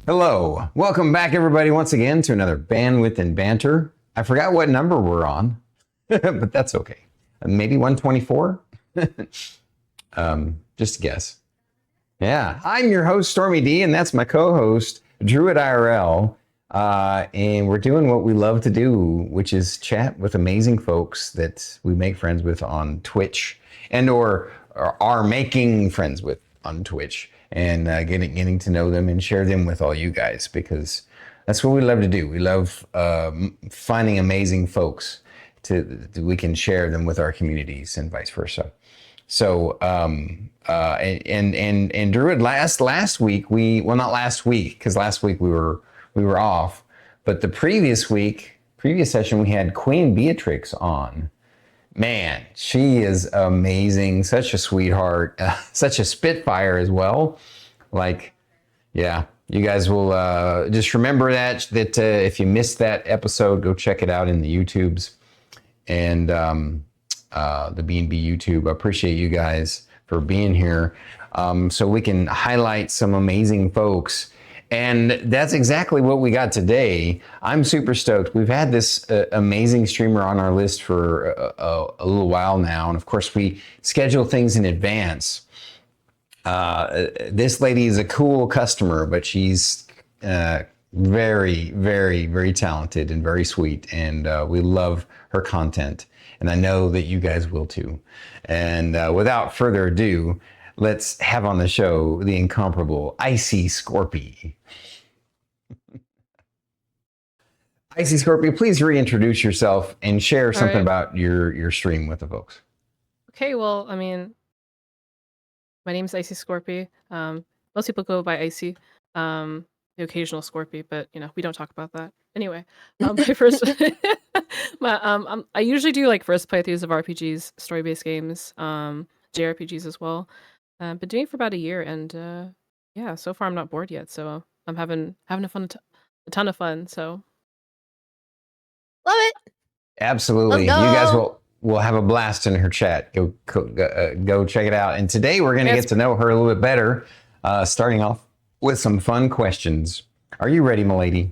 Hello. Welcome back, everybody, once again to another Bandwidth and Banter. I forgot what number we're on, but that's okay. Maybe 124? Just a guess. Yeah. I'm your host, Stormy D, and that's my co-host, Druid IRL. And we're doing what we love to do, which is chat with amazing folks that we make friends with on Twitch and or are making friends with on Twitch. And getting to know them and share them with all you guys, because that's what we love to do. We love finding amazing folks we can share them with our communities and vice versa. So and Druid, last week not last week, because last week we were off, but the previous session we had Queen Beatrix on. Man, she is amazing. Such a sweetheart, such a spitfire as well. Like, yeah, you guys will just remember that if you missed that episode, go check it out in the YouTubes and the B&B YouTube. I appreciate you guys for being here, so we can highlight some amazing folks. And that's exactly what we got today. I'm super stoked. We've had this amazing streamer on our list for a little while now. And of course, we schedule things in advance. This lady is a cool customer, but she's very, very, very talented and very sweet. And we love her content. And I know that you guys will too. And without further ado, let's have on the show the incomparable icyscorpi. icyscorpi, please reintroduce yourself and share something about your stream with the folks. Okay, well, I mean, my name's icyscorpi. Most people go by Icy, the occasional Scorpy, but we don't talk about that. Anyway, my first, I usually do like first playthroughs of RPGs, story-based games, JRPGs as well. Been doing it for about a year, and yeah, so far I'm not bored yet. So I'm having a ton of fun. So love it. Absolutely, you guys will have a blast in her chat. Go check it out. And today we're going to get to know her a little bit better, starting off with some fun questions. Are you ready, m'lady?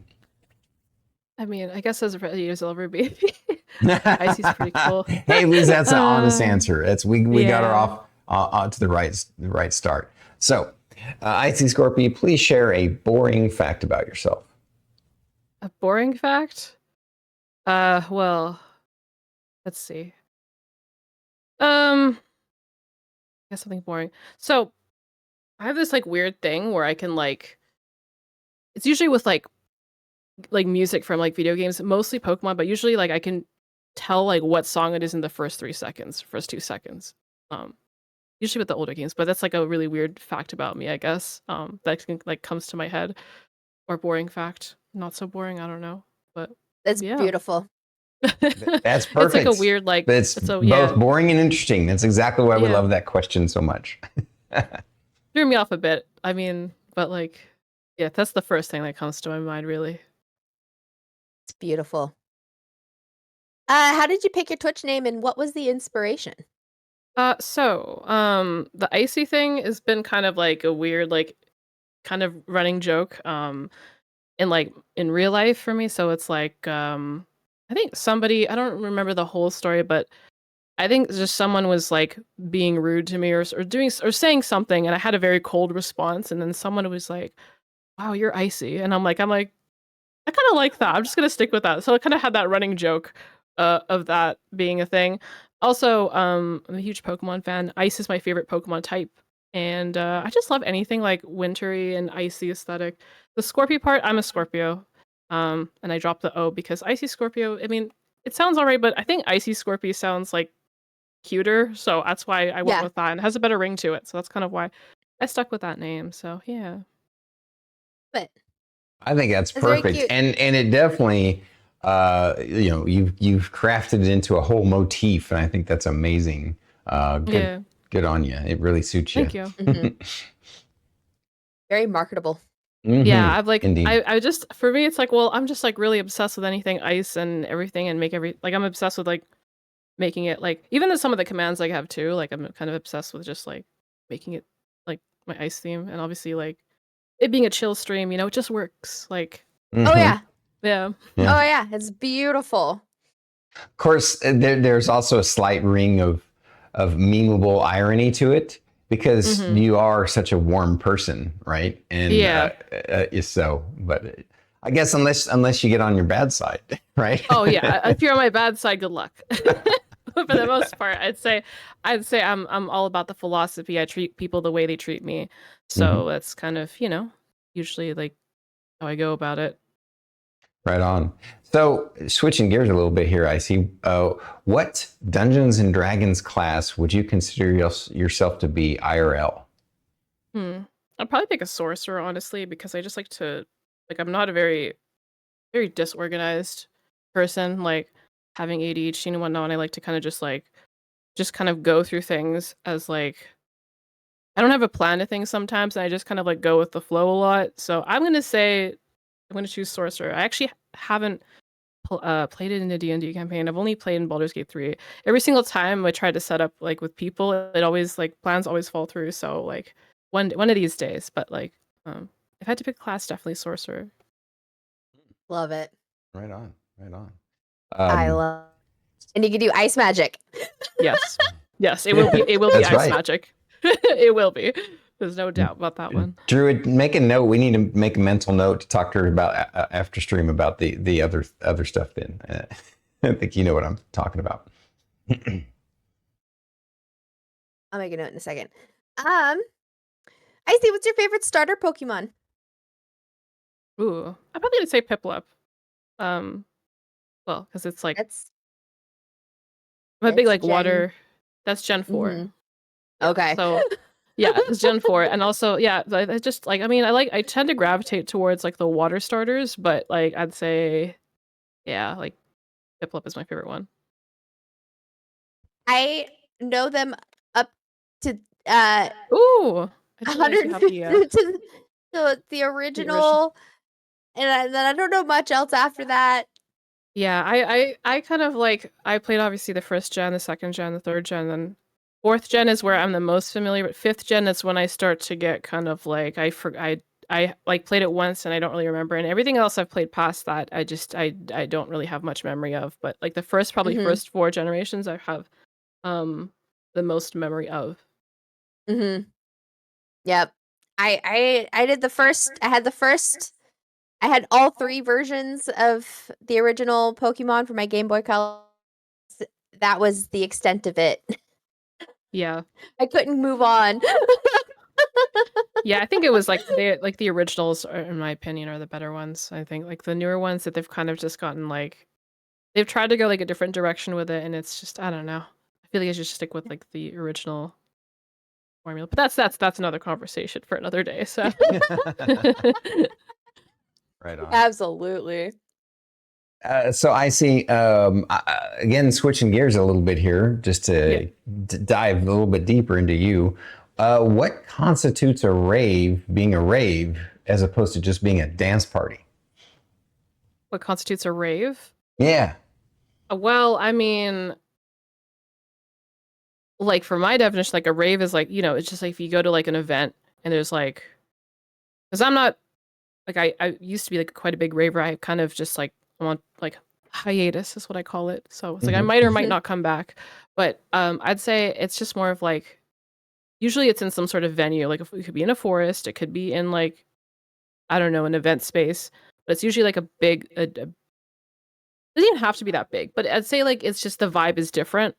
I mean, I guess as ready as I'll ever be. Icy's pretty cool. Hey, Liz, that's an honest answer. We got her off to the right start. So, icyscorpi, please share a boring fact about yourself. A boring fact? Well, let's see. I guess something boring. So, I have this like weird thing where I can it's usually with like music from like video games, mostly Pokemon, but usually like I can tell like what song it is in the first 2 seconds. Usually with the older games, but that's like a really weird fact about me, I guess. That like comes to my head. Or boring fact. Not so boring, I don't know. But that's beautiful. That's perfect. It's like a weird it's both boring and interesting. That's exactly why we love that question so much. Threw me off a bit. I mean, but like, yeah, that's the first thing that comes to my mind, really. It's beautiful. How did you pick your Twitch name, and what was the inspiration? The Icy thing has been kind of like a weird, kind of running joke, in real life for me. So it's like, I think somebody, I don't remember the whole story, but I think just someone was like being rude to me or saying something, and I had a very cold response, and then someone was like, "Wow, you're icy," and I'm like, I kind of like that. I'm just gonna stick with that. So I kind of had that running joke of that being a thing. Also, I'm a huge Pokemon fan. Ice is my favorite Pokemon type, and I just love anything like wintry and icy aesthetic. The Scorpio part, I'm a Scorpio, and I dropped the O because Icy Scorpio. I mean, it sounds alright, but I think Icy Scorpio sounds like cuter, so that's why I went with that, and it has a better ring to it. So that's kind of why I stuck with that name. So yeah. But I think that's perfect, and it definitely, you've crafted it into a whole motif, and I think that's amazing. Good on you. It really suits you. Thank you. Mm-hmm. Very marketable. Mm-hmm. Yeah, I've like, I just, for me, it's like, well, I'm just like really obsessed with anything ice and everything, and I'm obsessed with like making it like, even some of the commands I have too, like I'm kind of obsessed with just like making it like my ice theme, and obviously like it being a chill stream, you know, it just works. Like, Oh Mhm. yeah. yeah. Yeah. Oh yeah. It's beautiful. Of course, there's also a slight ring of memeable irony to it because Mhm. you are such a warm person, right? And Yeah. but I guess unless you get on your bad side, right? Oh yeah. If you're on my bad side, good luck. For the most part, I'd say I'm all about the philosophy. I treat people the way they treat me. So that's kind of, you know, usually like how I go about it. Right on. So switching gears a little bit here, I see. What Dungeons and Dragons class would you consider yourself to be IRL? I'd probably pick a sorcerer, honestly, because I just like to like I'm not a very disorganized person, like having ADHD and whatnot, and I like to kind of just kind of go through things as like I don't have a plan to things sometimes, and I just kind of like go with the flow a lot. So I'm gonna choose sorcerer. I actually haven't played it in a D&D campaign. I've only played in Baldur's Gate 3. Every single time I try to set up like with people, it always like plans always fall through. So like one of these days, but like if I had to pick a class, definitely sorcerer. Love it. Right on. Right on. I love. And you can do ice magic. Yes. Yes, it will be That's ice right. magic. It will be. There's no doubt about that one. Druid, make a note. We need to make a mental note to talk to her about after stream about the other stuff. Then I think you know what I'm talking about. I'll make a note in a second. Icy, what's your favorite starter Pokemon? Ooh, I'm probably gonna say Piplup. Well, because it's like That's I'm a big it's like Gen. water. That's Gen 4. Mhm. Yeah, Okay. so yeah, it's Gen 4, and also yeah, I just like I tend to gravitate towards like the water starters, but like I'd say yeah, like Piplup is my favorite one. I know them up to Ooh, I didn't realize you have 150 the to the original, and then I don't know much else after that. yeah, I kind of like I played obviously the first gen, the second gen, the third gen, then fourth gen is where I'm the most familiar. But fifth gen is when I start to get kind of like I like played it once and I don't really remember, and everything else I've played past that I don't really have much memory of. But like the probably Mhm. first 4 generations I have the most memory of. Mhm. Yep. I did the first. I had the first. I had all 3 versions of the original Pokemon for my Game Boy Color. That was the extent of it. Yeah. I couldn't move on. Yeah, I think it was like the originals are, in my opinion, are the better ones. I think like the newer ones that they've kind of just gotten like they've tried to go like a different direction with it, and it's just I don't know. I feel like I should stick with like the original formula. But that's another conversation for another day. So Right on. Absolutely. So I see. Again, switching gears a little bit here, just to yeah. dive a little bit deeper into you. What constitutes a rave being a rave as opposed to just being a dance party? What constitutes a rave? Yeah. Well, I mean, like for my definition, like a rave is like, you know, it's just like if you go to like an event and there's like, because I'm not like I used to be like quite a big raver. I kind of just like want like hiatus is what I call it. So it's like I might or might not come back. But I'd say it's just more of like usually it's in some sort of venue. Like if it could be in a forest, it could be in like I don't know, an event space. But it's usually like a big it doesn't even have to be that big, but I'd say like it's just the vibe is different.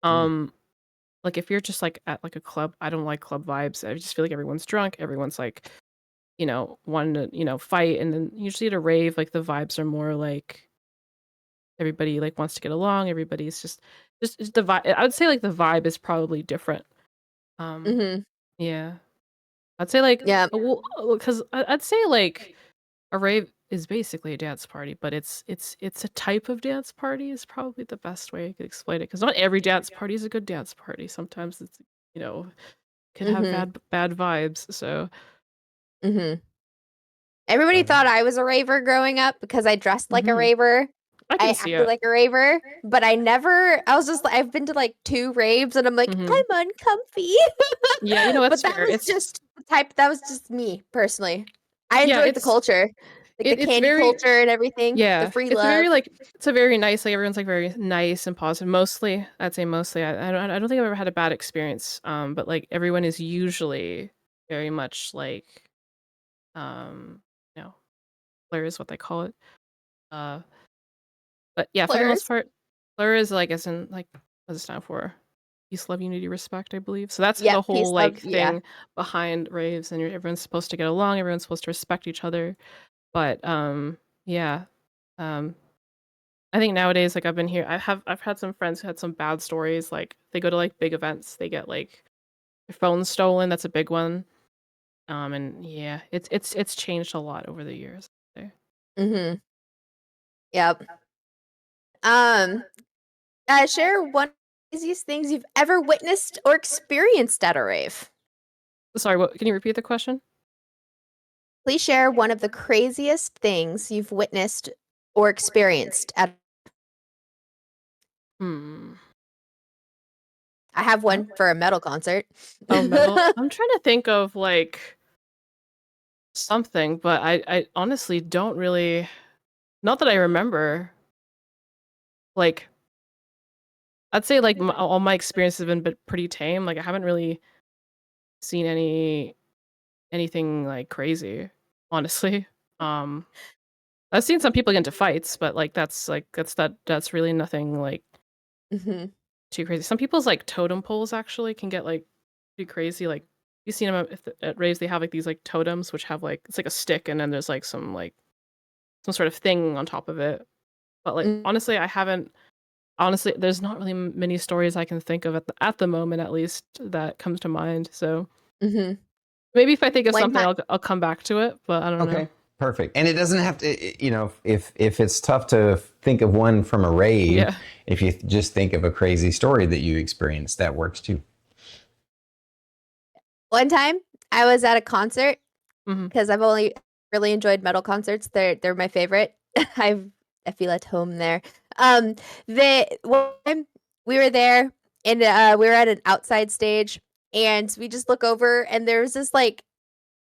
Um like if you're just like at like a club, I don't like club vibes. I just feel like everyone's drunk, everyone's like you know, wanting to, you know, fight. And then usually at a rave, like the vibes are more like everybody like wants to get along. Everybody's just the vibe. I would say like the vibe is probably different. Um, Mhm. yeah, I'd say like, Yeah. well, because I'd say like a rave is basically a dance party, but it's a type of dance party is probably the best way I could explain it. Because not every dance party is a good dance party. Sometimes it's you know could have Mhm. bad vibes. So Mhm. Everybody thought I was a raver growing up because I dressed like a mhm. raver. I I can see acted it. like a raver, but I was just like I've been to like 2 raves and I'm like, Mhm. I'm uncomfy. Yeah, you know, But it's fair. It's that was just me personally. I Yeah, enjoyed the culture, like the it's candy very culture and everything, the yeah. free It's love. very like it's a very nice like everyone's like very nice and positive. Mostly, I'd say mostly. I don't think I've ever had a bad experience. But like everyone is usually very much like you know, Fleur is what they call it. Uh, but yeah, for the most Plurs. part, Fleur is like as in like what does it stand for? Peace, love, unity, respect, I believe. So that's the Yep, whole peace, love, like yeah. thing behind raves, and everyone's supposed to get along. Everyone's supposed to respect each other. But yeah, um, I think nowadays like I've had some friends who had some bad stories. Like they go to like big events, they get like their phones stolen. That's a big one. And yeah, it's changed a lot over the years. I'd say. Mhm. Yep. Um, share one of the craziest things you've ever witnessed or experienced at a rave. Sorry, what? Can you repeat the question? Please share one of the craziest things you've witnessed or experienced at. Hmm. I have I don't- one for a metal concert. Oh, metal. I'm trying to think of like something, but I honestly don't really. Not that I remember. Like I'd say like all my experiences have been pretty tame. Like I haven't really seen anything like crazy, honestly. Um, I've seen some people get into fights, but like that's really nothing like Mhm. too crazy. Some people's like totem poles actually can get like pretty crazy. Like you've seen them at raves, they have like these like totems which have like it's like a stick and then there's like some sort of thing on top of it. But like Mm, honestly, I haven't. Honestly, there's not really many stories I can think of at the moment, at least that comes to mind. So mhm. maybe if I think of One something, time. I'll come back to it. But I don't know. Okay, perfect. And it doesn't have to, if it's tough to think of one from a rave, Yeah. if you just think of a crazy story that you experienced, that works too. One time, I was at a concert Hmm. because I've only really enjoyed metal concerts. They're my favorite. I feel at home there. The one time we were there and we were at an outside stage and we just look over and there was this like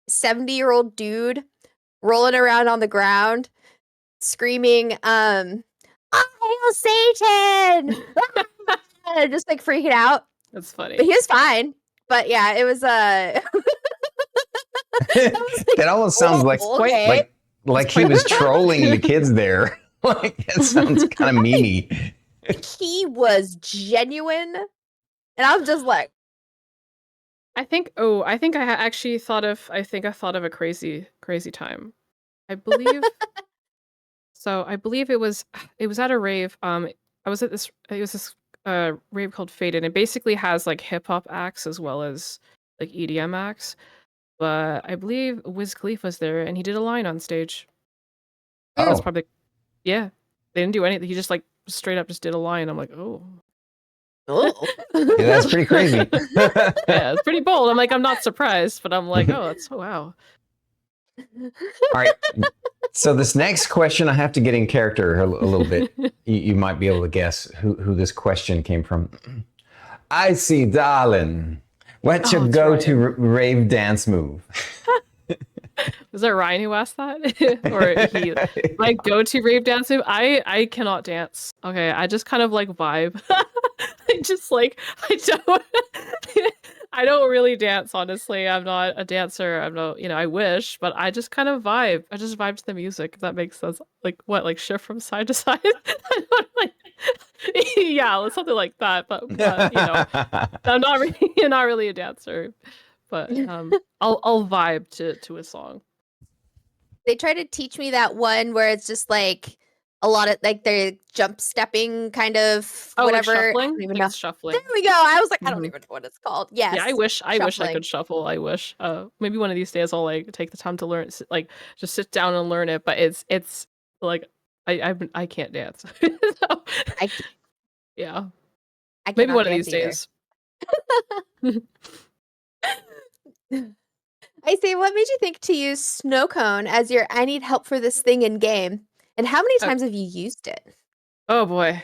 70-year-old dude rolling around on the ground screaming, "I hail Satan!" Just like freaking out. That's But funny. he was fine. But yeah, it was I was like, That almost sounds like "Oh, Quite okay." like he quite was trolling the kids there. Like that sounds kind of memey. He was genuine, and I'm just like, I think actually thought of I thought of a crazy time. I believe so. I believe it was at a rave. I was at this it was this rave called Faded. It basically has like hip hop acts as well as like EDM acts. But I believe Wiz Khalifa was there and he did a line on stage. I think it was Oh, probably yeah. They didn't do anything. He just like straight up just did a line. I'm like, oh. "Oh." yeah, that's pretty crazy. Yeah, it's pretty bold. I'm like, I'm not surprised, but I'm like, oh, that's wow. All right. So this next question, I have to get in character a little bit. You might be able to guess who this question came from. Icy, darling, what's Oh, your it's go-to Ryan. rave dance move? Was that Ryan who asked that? Or he my go-to rave dance move? I cannot dance. Okay, I just kind of like vibe. I just like I don't I don't really dance, honestly. I'm not a dancer. I'm not, I wish, but I just kind of vibe. I just vibe to the music, if that makes sense. Like what, like shift from side to side? I don't like yeah, something like that. But I'm not really not really a dancer. But I'll vibe to a song. They try to teach me that one where it's just like a lot of like they're jump stepping kind of Oh, like whatever. I shuffling? don't I even think know. it's There shuffling. we go. I was like, I don't Hmm. even know what it's called. Yeah, Yes, I wish I shuffling. could shuffle. I wish. Maybe one of these days I'll like take the time to learn, like just sit down and learn it. But it's like I can't dance. So, I c- yeah, I maybe cannot one of dance these either. days. I say, what made you think to use snow cone as your "I need help for this thing" in game, and how many Uh, times have you used it? oh boy.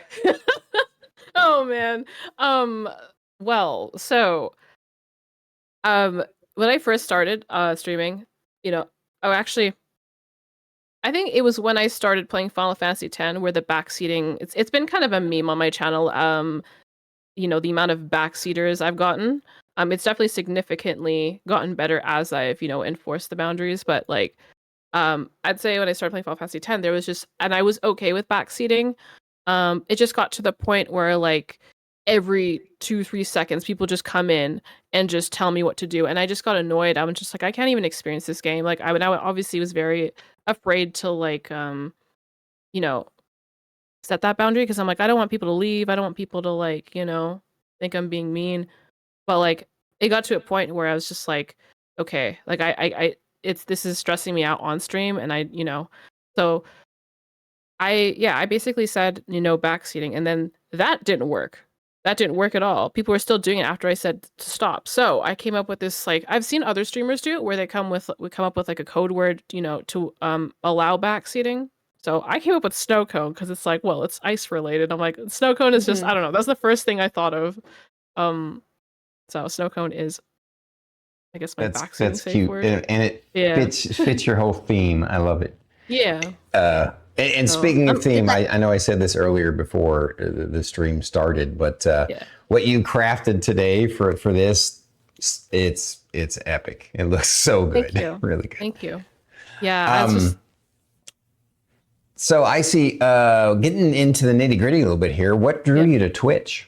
Oh man. Um. Well, so um, when I first started streaming, you know, Oh, actually, I think it was when I started playing Final Fantasy X where the backseating. It's been kind of a meme on my channel. The amount of backseaters I've gotten. It's definitely significantly gotten better as I've enforced the boundaries. But like, I'd say when I started playing Final Fantasy X, there was just, and I was okay with backseating. It just got to the point where like every 2-3 seconds people just come in and just tell me what to do, and I just got annoyed. I was just like, I can't even experience this game. Like I obviously was very afraid to like you know set that boundary, because I'm like, I don't want people to leave, I don't want people to like think I'm being mean. But like it got to a point where I was just like, okay, like this is stressing me out on stream, and so I basically said backseating, and then that didn't work. That didn't work at all. People were still doing it after I said to stop. So I came up with this, like, I've seen other streamers do it where we come up with like a code word, to allow backseating. So I came up with snow cone because it's like, well, it's ice related. I'm like, snow cone is just, I don't know. That's the first thing I thought of. So snow cone is, I guess, my backseating That's safe cute, word. and it fits your whole theme. I love it. Yeah. And speaking of theme, I know I said this earlier before the stream started, but what you crafted today for this, it's epic. It looks so good. Thank you. Really good. Thank you. Yeah. So I see, getting into the nitty gritty a little bit here. What drew you to Twitch?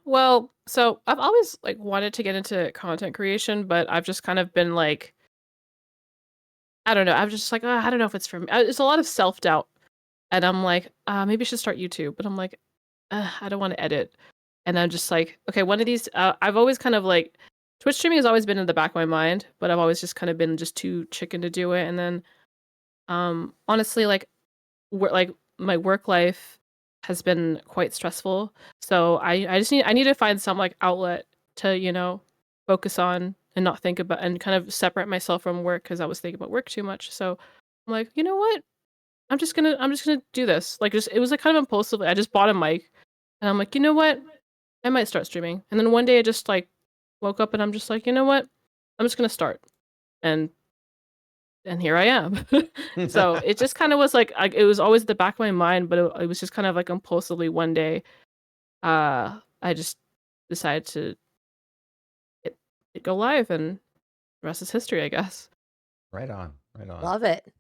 Well, so I've always like wanted to get into content creation, but I've just kind of been like, I don't know. I'm just like, I don't know if it's for me. It's a lot of self-doubt. And I'm like, maybe I should start YouTube. But I'm like, I don't want to edit. And I'm just like, okay, one of these, I've always kind of like, Twitch streaming has always been in the back of my mind, but I've always just kind of been just too chicken to do it. And then, honestly, like my work life has been quite stressful. So I need to find some like outlet to, focus on and not think about, and kind of separate myself from work, because I was thinking about work too much. So I'm like, you know what? I'm just gonna do this. Like, it was like kind of impulsively. I just bought a mic, and I'm like, you know what? I might start streaming. And then one day I just like woke up and I'm just like, you know what? I'm just gonna start. And here I am. So it just kind of was like, it was always at the back of my mind, but it was just kind of like impulsively one day. I just decided to go live, and the rest is history, I guess. Right on. Love it.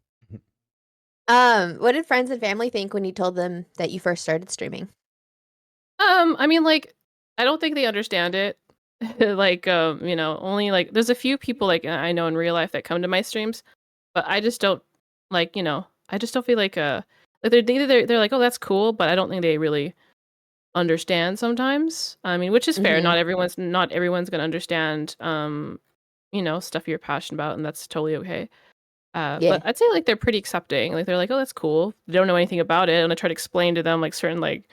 What did friends and family think when you told them that you first started streaming? I mean, like, I don't think they understand it. Like, only like there's a few people like I know in real life that come to my streams, but I just don't like, I just don't feel like they're like, oh, that's cool, but I don't think they really understand sometimes. I mean, which is fair. Not everyone's gonna understand stuff you're passionate about, and that's totally okay. But I'd say like they're pretty accepting. Like they're like, oh, that's cool. They don't know anything about it, and I try to explain to them like certain like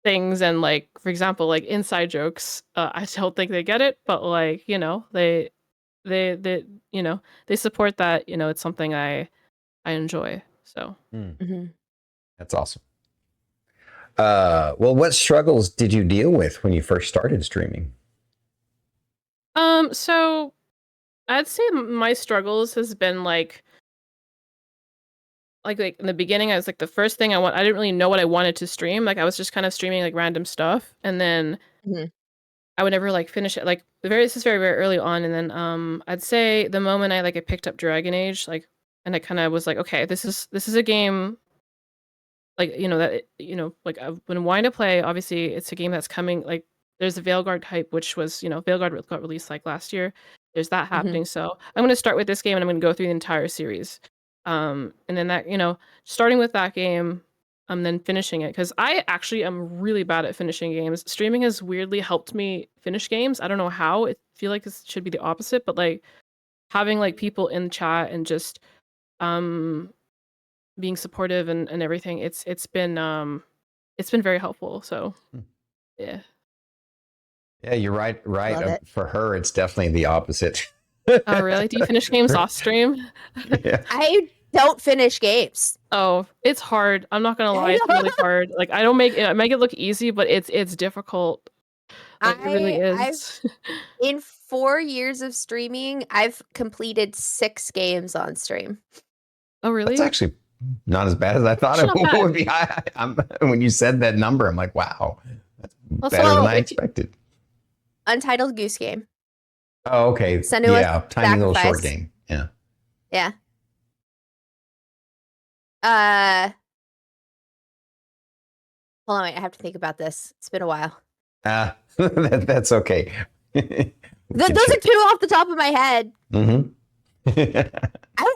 things, and like, for example, like inside jokes. I don't think they get it, but like they support that. It's something I enjoy. So That's awesome. Well, what struggles did you deal with when you first started streaming? So I'd say my struggles has been like in the beginning, I was like, the first thing I didn't really know what I wanted to stream. Like I was just kind of streaming like random stuff, and then I would never like finish it. Like this is very, very early on, and then I'd say the moment I picked up Dragon Age, like, and I kind of was like, okay, this is a game, like like I've been wanting to play. Obviously, it's a game that's coming. Like there's the Veilguard hype, which was Veilguard got released like last year. There's that happening. So I'm going to start with this game, and I'm going to go through the entire series. And then that, starting with that game, then finishing it, because I actually am really bad at finishing games. Streaming has weirdly helped me finish games. I don't know how. I feel like this should be the opposite, but like having like people in chat and just being supportive and everything, it's been very helpful. So yeah. Yeah, you're right. For her, it's definitely the opposite. Oh, really? Do you finish games off stream? Yeah. I don't finish games. Oh, it's hard. I'm not gonna lie, it's really hard. Like I make it look easy, but it's difficult. Like it really I've is. in 4 years of streaming, I've completed 6 games on stream. Oh, That's really? actually not as bad as I thought Actually it not bad. would be. When you said that number, I'm like, wow, that's Also, better than Well, I expected. Untitled Goose Game. Oh, okay. Senua's Yeah, tiny little short Sacrifice. game. Yeah. Yeah. Uh, hold on, wait, I have to think about this. It's been a while. That's okay. Those are 2 off the top of my head. Mm-hmm. I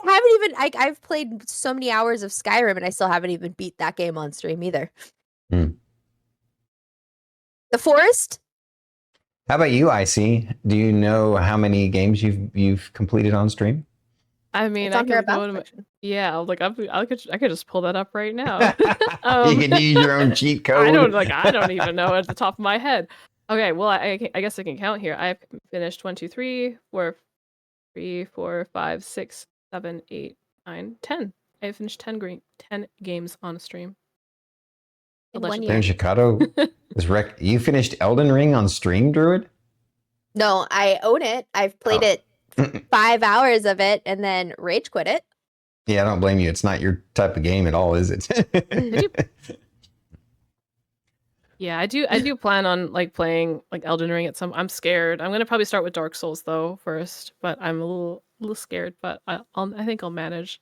haven't even I've played so many hours of Skyrim and I still haven't even beat that game on stream either. Mm. The Forest? How about you, Icy? Do you know how many games you've completed on stream? I mean, It's I on her could go about to my, section. yeah, like I could just pull that up right now. You can use your own cheat code. I don't even know at the top of my head. Okay, well, I guess I can count here. I've finished 1, 2, 3, 4, 3, 4, 5, 6, 7, 8, 9, 10. I finished 10 games on a stream. In 1 Allegedly. year. Then Chicago is You finished Elden Ring on stream, Druid? No, I own it. I've played Oh. it 5 hours of it and then rage quit it. Yeah, I don't blame you. It's not your type of game at all, is it? Yeah, I do plan on like playing like Elden Ring at some. I'm scared. I'm gonna probably start with Dark Souls though first, but I'm a little scared. But I think I'll manage.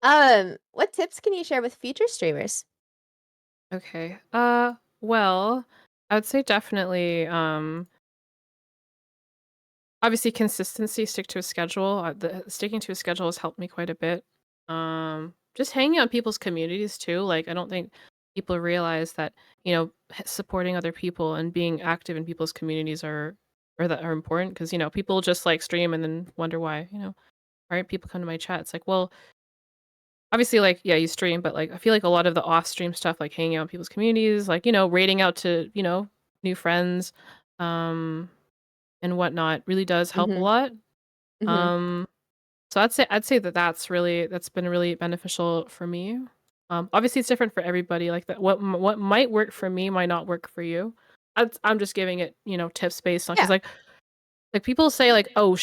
What tips can you share with future streamers? Okay. Well, I would say definitely obviously consistency, stick to a schedule. Sticking to a schedule has helped me quite a bit. Just hanging out in people's communities too. Like I don't think people realize that, supporting other people and being active in people's communities are important because, people just like stream and then wonder why, why aren't people come to my chat? It's like, well, obviously, like, yeah, you stream, but like I feel like a lot of the off-stream stuff, like hanging out in people's communities, like, raiding out to, new friends, um, and whatnot really does help a Mhm. lot. Mhm. So I'd say that's been really beneficial for me. Obviously it's different for everybody. Like that, what might work for me might not work for you. I'm just giving it, tips based on because Yeah. like people say like, oh, go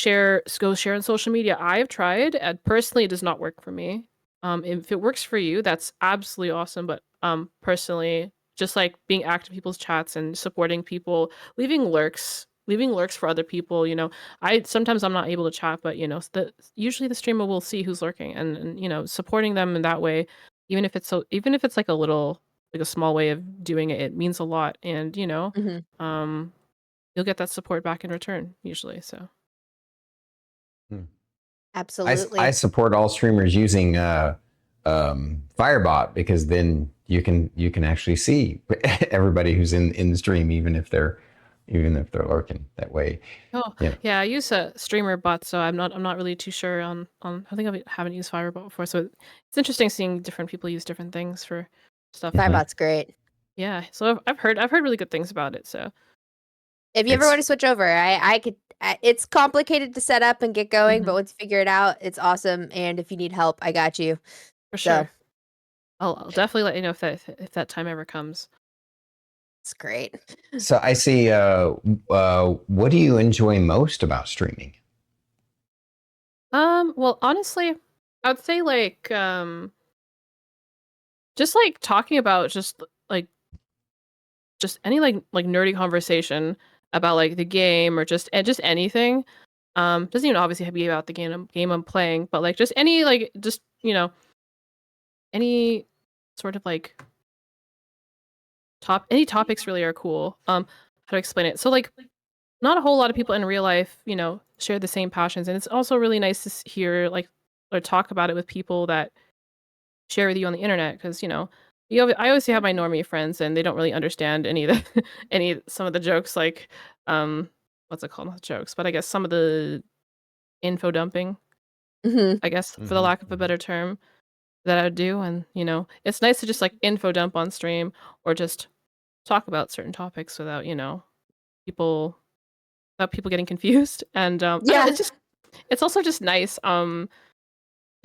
share on social media. I've tried, and personally, it does not work for me. If it works for you, that's absolutely awesome. But personally, just like being active in people's chats and supporting people, leaving lurks for other people. Sometimes I'm not able to chat, but usually the streamer will see who's lurking, and supporting them in that way, even if it's like a little like a small way of doing it, it means a lot. And Mhm. you'll get that support back in return usually. So I Absolutely. support all streamers using Firebot because then you can actually see everybody who's in the stream, even if they're lurking that way. oh yeah, I use a streamer bot, so I'm not really too sure on I think I haven't used Firebot before, so it's interesting seeing different people use different things for stuff. Firebot's great. Yeah, so I've heard really good things about it. So If you ever It's want to switch over, I could. It's complicated to set up and get going, but once you figure it out, it's awesome. And if you need help, I got you. for So sure, I'll definitely let you know if that time ever comes. it's great. so I see. What do you enjoy most about streaming? Well, honestly, I would say like just like talking about just any like nerdy conversation about like the game or just anything. Doesn't even obviously have to be about the game I'm playing, but like just any like just any sort of like any topics really are cool. How to explain it? So like not a whole lot of people in real life, share the same passions, and it's also really nice to hear like or talk about it with people that share with you on the internet because I always have my normie friends and they don't really understand any of the some of the jokes like what's it called, not jokes, but I guess some of the info dumping, Mhm. I guess, for the lack of a better term, that I would do. And it's nice to just like info dump on stream or just talk about certain topics without people getting confused. And I don't know, Yeah. it's also just nice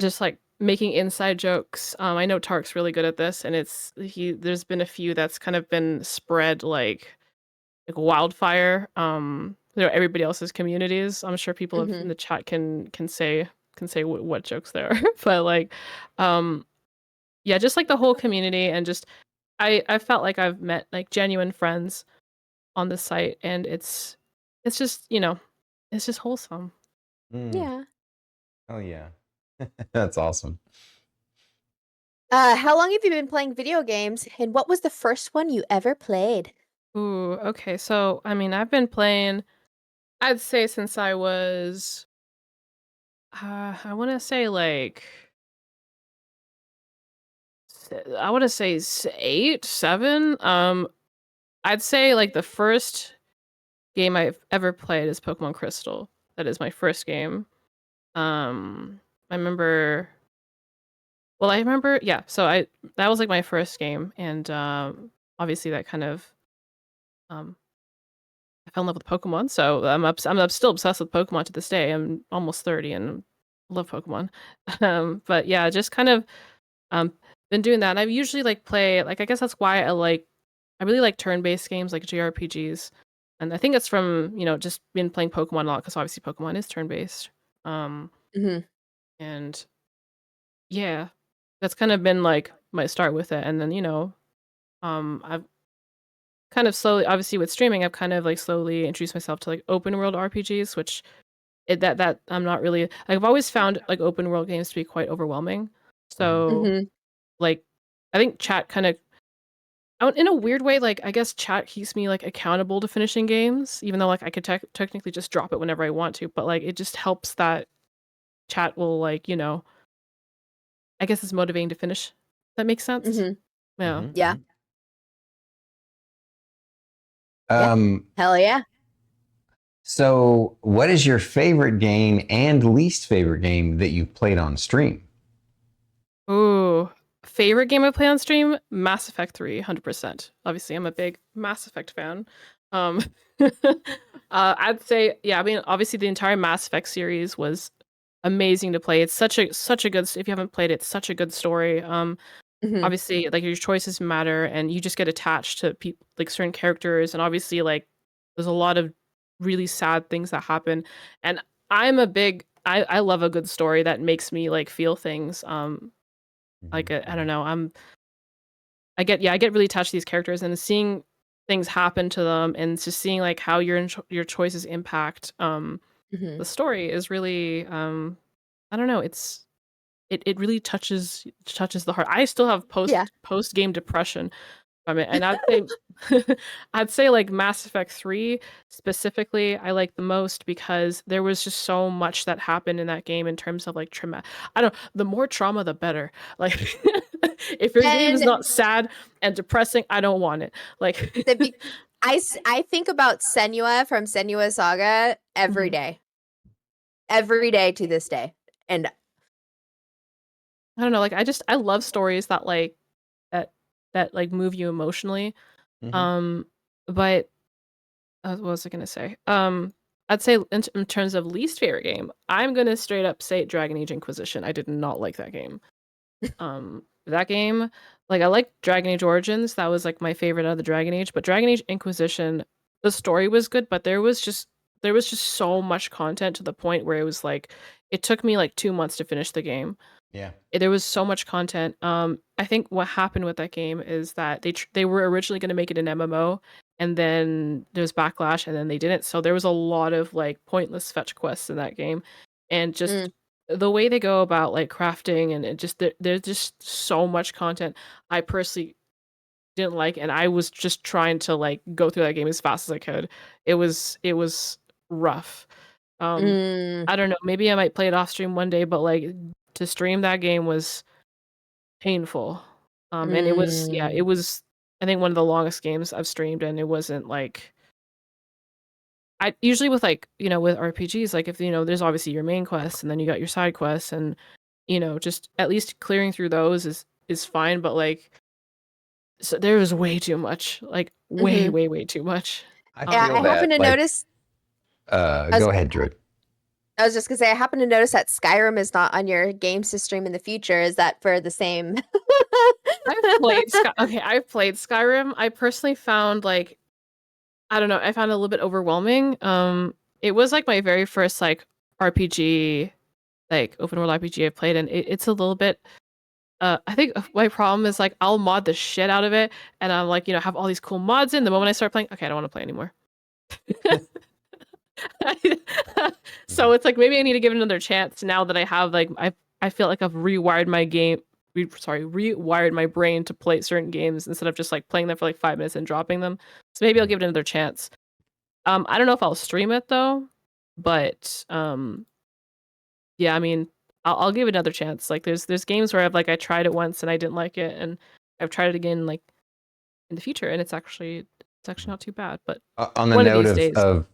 just like making inside jokes. I know Tark's really good at this, and there's been a few that's kind of been spread like wildfire. Everybody else's communities. I'm sure people in Mhm. the chat can say what jokes there are, but like, yeah, just like the whole community, and just I felt like I've met like genuine friends on the site, and it's just it's just wholesome. Yeah. Oh yeah. That's awesome. How long have you been playing video games, and what was the first one you ever played? Ooh, okay. So I mean, I've been playing. I'd say since I was, I want to say like, I want to say 8, 7. I'd say like the first game I've ever played is Pokemon Crystal. That is my first game. I remember. Well, I remember. Yeah. So that was like my first game, and obviously that kind of um I fell in love with Pokemon. So I'm still obsessed with Pokemon to this day. I'm almost 30 and love Pokemon. But yeah, just kind of um been doing that. And I usually like play like I guess that's why I really like turn-based games like JRPGs. And I think it's from, just been playing Pokemon a lot because obviously Pokemon is turn-based. Um Mhm. and yeah, that's kind of been like my start with it. And then, I've kind of slowly, obviously with streaming, I've kind of like slowly introduced myself to like open world RPGs, which that I'm not really like, I've always found like open world games to be quite overwhelming. So Mhm. like I think chat kind of in a weird way, like I guess chat keeps me like accountable to finishing games, even though like I could technically just drop it whenever I want to, but like it just helps that chat will like, I guess it's motivating to finish. That makes sense. Mhm. Yeah. Yeah. Yeah. Um, Hell yeah. so what is your favorite game and least favorite game that you've played on stream? Ooh, favorite game I play on stream? Mass Effect 3, 100%. Obviously, I'm a big Mass Effect fan. Um, I'd say, yeah, I mean, obviously the entire Mass Effect series was amazing to play. It's such a good, if you haven't played it, it's such a good story. Mhm. Obviously, like your choices matter, and you just get attached to people, like certain characters, and obviously, like there's a lot of really sad things that happen. And I love a good story that makes me like feel things. Like I don't know, I get really attached to these characters, and seeing things happen to them, and just seeing like how your choices impact Mhm. the story is really I don't know, it really touches the heart. I still have Yeah. post game depression from it, and I'd say I'd say like Mass Effect 3 specifically I like the most because there was just so much that happened in that game in terms of like trauma. I don't the more trauma the better. Like if your game is And not sad and depressing, I don't want it. Like the be I think about Senua from Senua Saga every Mhm. day. Every day to this day. And I don't know, like I love stories that like that like move you emotionally. Mm-hmm. Um but what was I gonna say? I'd say in terms of least favorite game, I'm gonna straight up say Dragon Age Inquisition. I did not like that game. That game, like I like Dragon Age Origins. That was like my favorite out of the Dragon Age. But Dragon Age Inquisition, the story was good, but there was just so much content to the point where it was like it took me like 2 months to finish the game. Yeah. There was so much content. I think what happened with that game is that they were originally going to make it an MMO, and then there's backlash, and then they didn't. So there was a lot of like pointless fetch quests in that game, and just mm, the way they go about like crafting, and it just there's just so much content. I personally didn't like, and I was just trying to like go through that game as fast as I could. It was rough. Um, mm, I don't know. Maybe I might play it off stream one day, but like to stream that game was painful. And it mm. was I think one of the longest games I've streamed, and it wasn't like I usually with like, with RPGs, like if there's obviously your main quest and then you got your side quests, and just at least clearing through those is fine, but like so there was way too much. Like way, Mhm. way, way too much. I Yeah, feel I Um happen that to like notice go ahead, Druid. I was just gonna say, I happen to notice that Skyrim is not on your games to stream in the future. Is that for the same? I've played Skyrim. I personally found I don't know, I found it a little bit overwhelming. It was like my very first like RPG, like open world RPG I played, and it's a little bit. I think my problem is like I'll mod the shit out of it, and I'm like, have all these cool mods in. The moment I start playing, okay, I don't want to play anymore. So it's like maybe I need to give it another chance now that I have I feel like I've rewired my brain to play certain games instead of just like playing them for like 5 minutes and dropping them. So maybe I'll give it another chance. I don't know if I'll stream it though, but yeah, I mean, I'll give it another chance. Like there's games where I tried it once and I didn't like it, and I've tried it again like in the future, and it's actually not too bad. But on the note of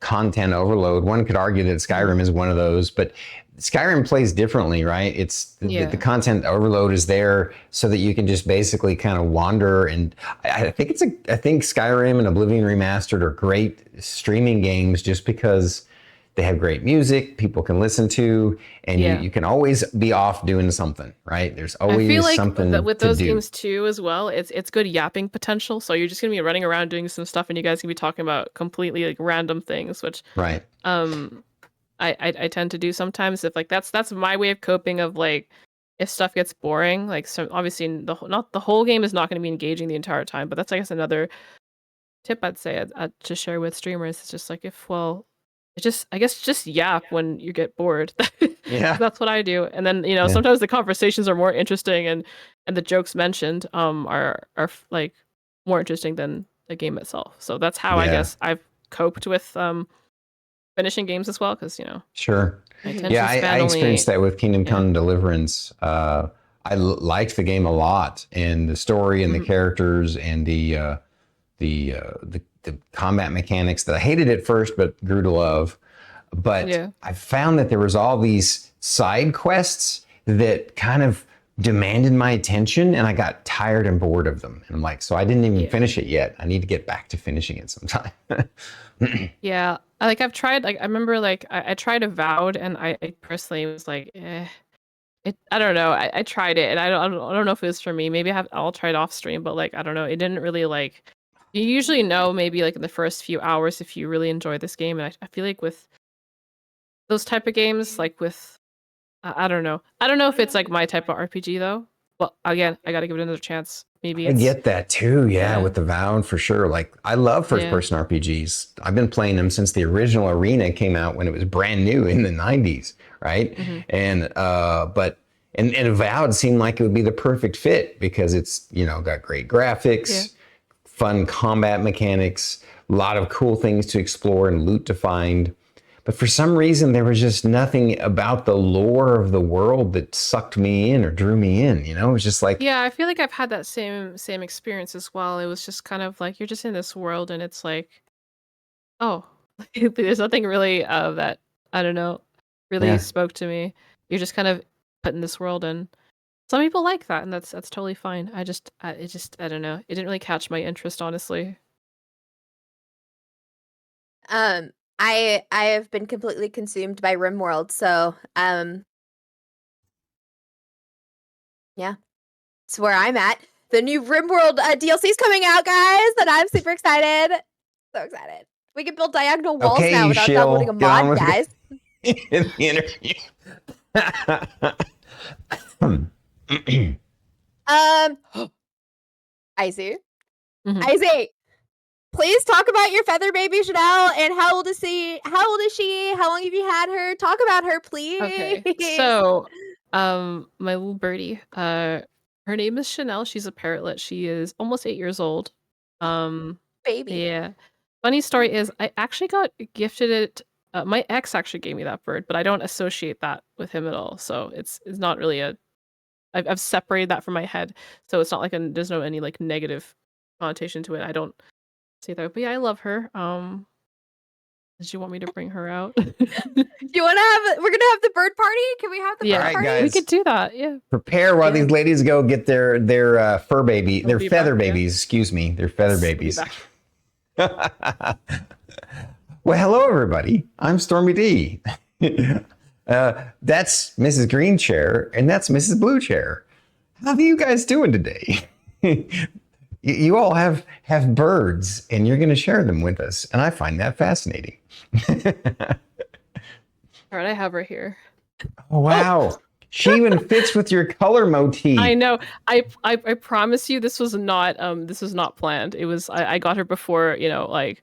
content overload, one could argue that Skyrim is one of those, but Skyrim plays differently, right? It's the content overload is there so that you can just basically kind of wander. And I think Skyrim and Oblivion Remastered are great streaming games just because they have great music people can listen to, and you can always be off doing something, right? There's always something to do. With those games too as well, it's good yapping potential. So you're just gonna be running around doing some stuff, and you guys can be talking about completely like random things, which I tend to do sometimes. If that's my way of coping of like if stuff gets boring. Like, so obviously not the whole game is not going to be engaging the entire time, but that's I guess another tip I'd say to share with streamers. It's just like just yap when you get bored. Yeah, that's what I do. And then sometimes the conversations are more interesting, and the jokes mentioned are like more interesting than the game itself. So that's how I guess I've coped with finishing games as well, because sure. I experienced that with Kingdom Come Deliverance. I liked the game a lot, and the story and the characters and the combat mechanics that I hated at first but grew to love. But I found that there was all these side quests that kind of demanded my attention, and I got tired and bored of them. And I'm like, so I didn't even finish it yet. I need to get back to finishing it sometime. I've tried, I remember I tried Avowed, and I personally was like, I don't know. I tried it, and I don't know if it was for me. Maybe I'll try it off stream, but I don't know. It didn't really you usually know maybe in the first few hours if you really enjoy this game. And I feel like with those type of games, with I don't know. I don't know if it's my type of RPG though. Well, again, I got to give it another chance. Maybe I get that too. Yeah, with Avowed for sure. I love first-person RPGs. I've been playing them since the original Arena came out when it was brand new in the 90s, right? Mm-hmm. And and Avowed seemed like it would be the perfect fit because it's got great graphics, fun combat mechanics, a lot of cool things to explore and loot to find. But for some reason, there was just nothing about the lore of the world that sucked me in or drew me in. It was just like... Yeah, I feel like I've had that same experience as well. It was just kind of you're just in this world, and it's there's nothing really that, I don't know, really spoke to me. You're just kind of put in this world, and some people like that, and that's totally fine. I don't know. It didn't really catch my interest, honestly. I have been completely consumed by RimWorld, so it's where I'm at. The new RimWorld DLC is coming out, guys, and I'm super excited. So excited. We can build diagonal walls now without downloading a mod, guys. In the interview. Icy. Icy. Please talk about your feather baby Chanel, and how old is she? How long have you had her? Talk about her, please. Okay. So, my little birdie, her name is Chanel. She's a parrotlet. She is almost 8 years old. Baby. Yeah. Funny story is I actually got gifted it. My ex actually gave me that bird, but I don't associate that with him at all. So it's not really I've separated that from my head. So it's not there's no any negative connotation to it. I don't say that, but yeah, I love her. Did you want me to bring her out? Do you want to have? We're gonna have the bird party. Can we have the bird party? Guys, we could do that. Yeah. Prepare while these ladies go get their fur baby, their feather babies. Excuse me, their feather babies. Well, hello everybody. I'm Stormy D. That's Mrs. Green Chair, and that's Mrs. Blue Chair. How are you guys doing today? You all have birds, and you're going to share them with us, and I find that fascinating. All right, I have her here. Oh, wow. She even fits with your color motif. I know. I promise you, this was not planned. It was I got her before, like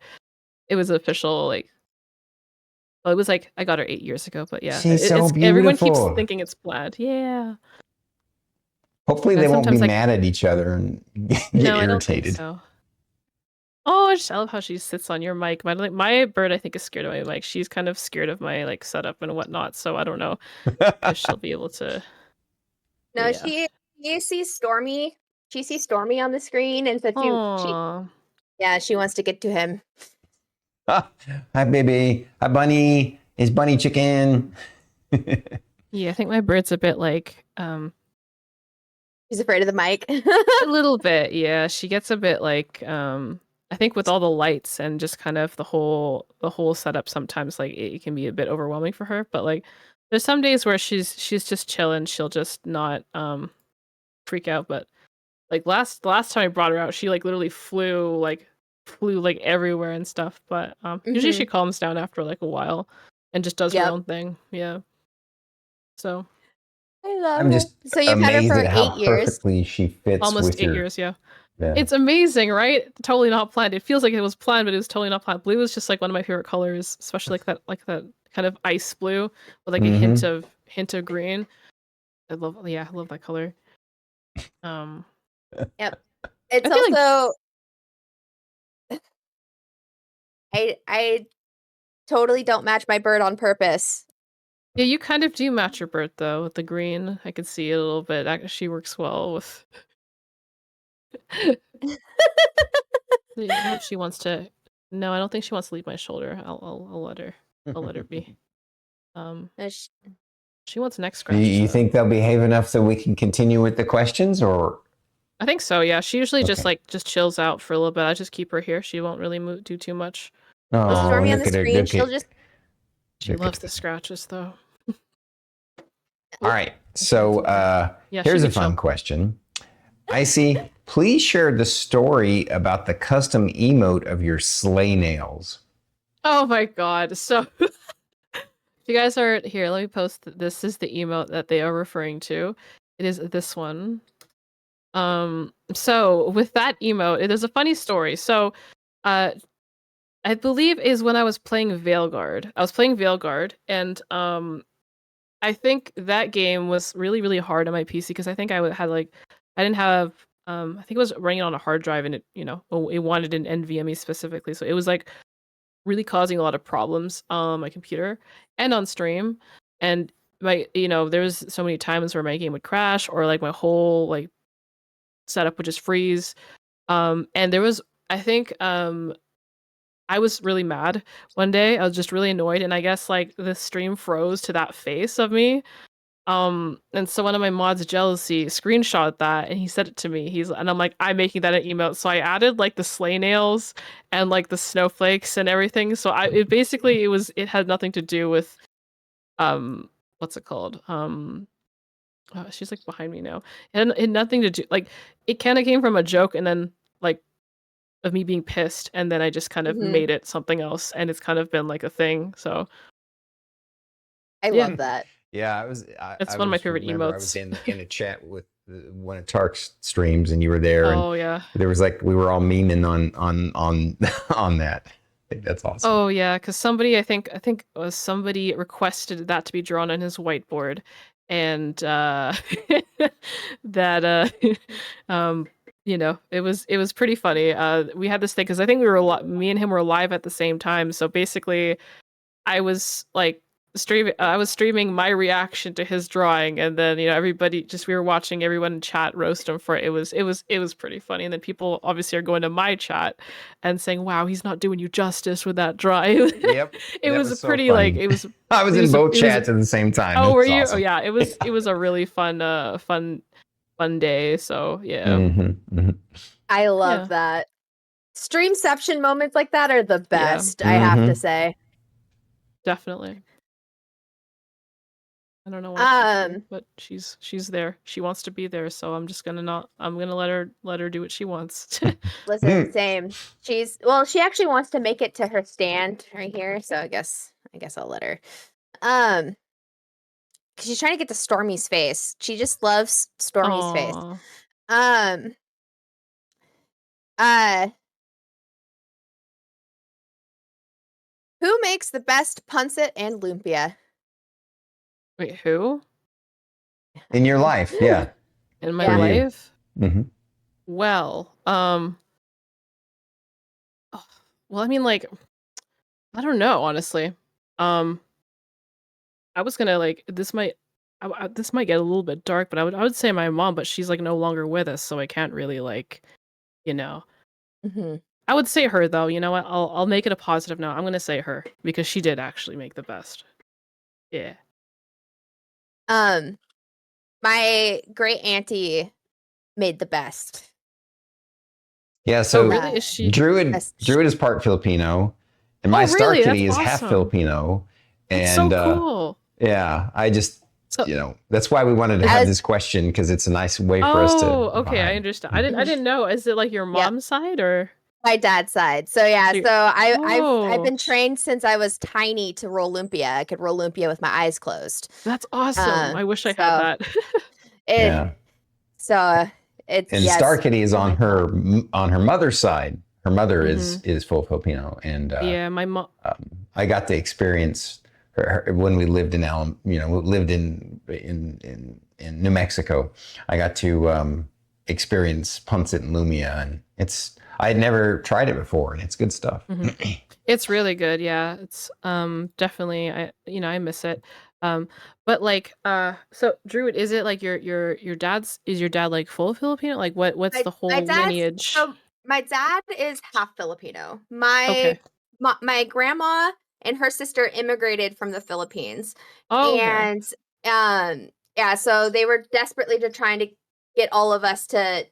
it was official. Like, well, it was like I got her 8 years ago. But yeah, She's so beautiful. Everyone keeps thinking it's planned. Yeah. Hopefully, they won't be mad at each other and get irritated. I don't think so. Oh, I just love how she sits on your mic. My bird, I think, is scared of my mic. She's kind of scared of my setup and whatnot. So I don't know if she'll be able to. No, yeah. She sees Stormy. She sees Stormy on the screen, and so she wants to get to him. Hi, baby. Hi, Bunny. Is Bunny chicken? Yeah, I think my bird's a bit like. She's afraid of the mic. A little bit, yeah. She gets a bit like. I think with all the lights and just kind of the whole setup, sometimes it can be a bit overwhelming for her. But there's some days where she's just chilling. She'll just not freak out. But last time I brought her out, she literally flew everywhere and stuff. But usually she calms down after a while and just does her own thing. Yeah. So I love I'm just so you've had her for 8 years. Perfectly she fits almost with 8 years. Yeah. It's amazing, right? Totally not planned. It feels like it was planned, but it was totally not planned. Blue is just one of my favorite colors, especially that kind of ice blue with a hint of green. I love that color. Yep. It's also I totally don't match my bird on purpose. Yeah, you kind of do match your bird though with the green. I could see it a little bit. She works well with. I hope she wants to. No, I don't think she wants to leave my shoulder. I'll let her. I'll let her be. She wants neck scratch. You think they'll behave enough so we can continue with the questions, or? I think so. Yeah, she usually just chills out for a little bit. I just keep her here. She won't really do too much. Oh, Stormy on the screen. She'll just. She loves the scratches though. All right. So here's a fun question. Icy, please share the story about the custom emote of your sleigh nails. Oh my god. So if you guys are here, let me post this is the emote that they are referring to. It is this one. So with that emote, there's a funny story. So I believe is when I was playing Veilguard. I was playing Veilguard, and I think that game was really, really hard on my PC because I think I had I didn't have I think it was running on a hard drive, and it wanted an NVMe specifically, so it was really causing a lot of problems on my computer and on stream. And my there was so many times where my game would crash or my whole setup would just freeze. And there was I think I was really mad one day. I was just really annoyed, and I guess the stream froze to that face of me. And so one of my mods, Jealousy, screenshot that, and he sent it to me. And I'm like, I'm making that an emote. So I added the sleigh nails and the snowflakes and everything. So it had nothing to do with what's it called? She's behind me now. It had nothing to do it kind of came from a joke, and then of me being pissed, and then I just kind of made it something else, and it's kind of been a thing. So I love that. Yeah, it's one of my favorite emotes. I was in a chat with one of Tark's streams, and you were there. Oh yeah. There was we were all memeing on that. I think that's awesome. Oh yeah, because somebody I think somebody requested that to be drawn on his whiteboard, and that it was pretty funny. We had this thing because I think me and him were live at the same time. So basically, I was streaming my reaction to his drawing, and then everybody we were watching everyone in chat roast him for it. It was pretty funny, and then people obviously are going to my chat and saying, "Wow, he's not doing you justice with that drawing." Yep, it was so pretty funny. it was. I was in both chats at the same time. Oh, were you? Awesome. Oh yeah, it was a really fun day. So yeah. Mm-hmm, mm-hmm. I love that. Streamception moments like that are the best. I have to say. Definitely. I don't know why she's here, but she's there. She wants to be there, so I'm just gonna let her do what she wants. Listen, same. She actually wants to make it to her stand right here, so I guess I'll let her. 'Cause she's trying to get to Stormy's face. She just loves Stormy's face. Aw. Who makes the best punset and lumpia? Wait, who? In your life, yeah. In my Yeah. For you. life? Mm-hmm. Well, well, I mean, like, I don't know, honestly. I was gonna like this might this might get a little bit dark, but I would say my mom, but she's like no longer with us, so I can't really like, you know. Mm-hmm. I would say her though. You know what? I'll make it a positive note. I'm gonna say her because she did actually make the best. Yeah. My great auntie made the best. Yeah, Oh, so really? Is she? Druid Yes. is part Filipino, and my Oh, Star really? Kitty That's is half awesome. Filipino. It's And so cool. yeah, I just So, that's why we wanted to have this question, because it's a nice way for us to. oh, okay, I vibe. understand. I didn't know. Is it like your mom's side or? My dad's side. So yeah, So so I've Oh, been trained since I was tiny to roll lumpia. I could roll lumpia with my eyes closed. that's awesome. I wish I so had that. Yeah, So it's and yes. Star Kitty is on her mother's side. Her mother Mhm. is full Filipino, and Yeah, my mom. I got to experience her when we lived in in New Mexico. I got to experience punset and lumia, and I had never tried it before, and it's good stuff. Mhm. It's really good. Yeah, it's definitely I miss it. But like so Druid, is it like your dad's is your dad like full Filipino? Like what's the whole lineage? So my dad is half Filipino. My Okay. my grandma and her sister immigrated from the Philippines. Oh, okay. And yeah, so they were desperately trying to get all of us to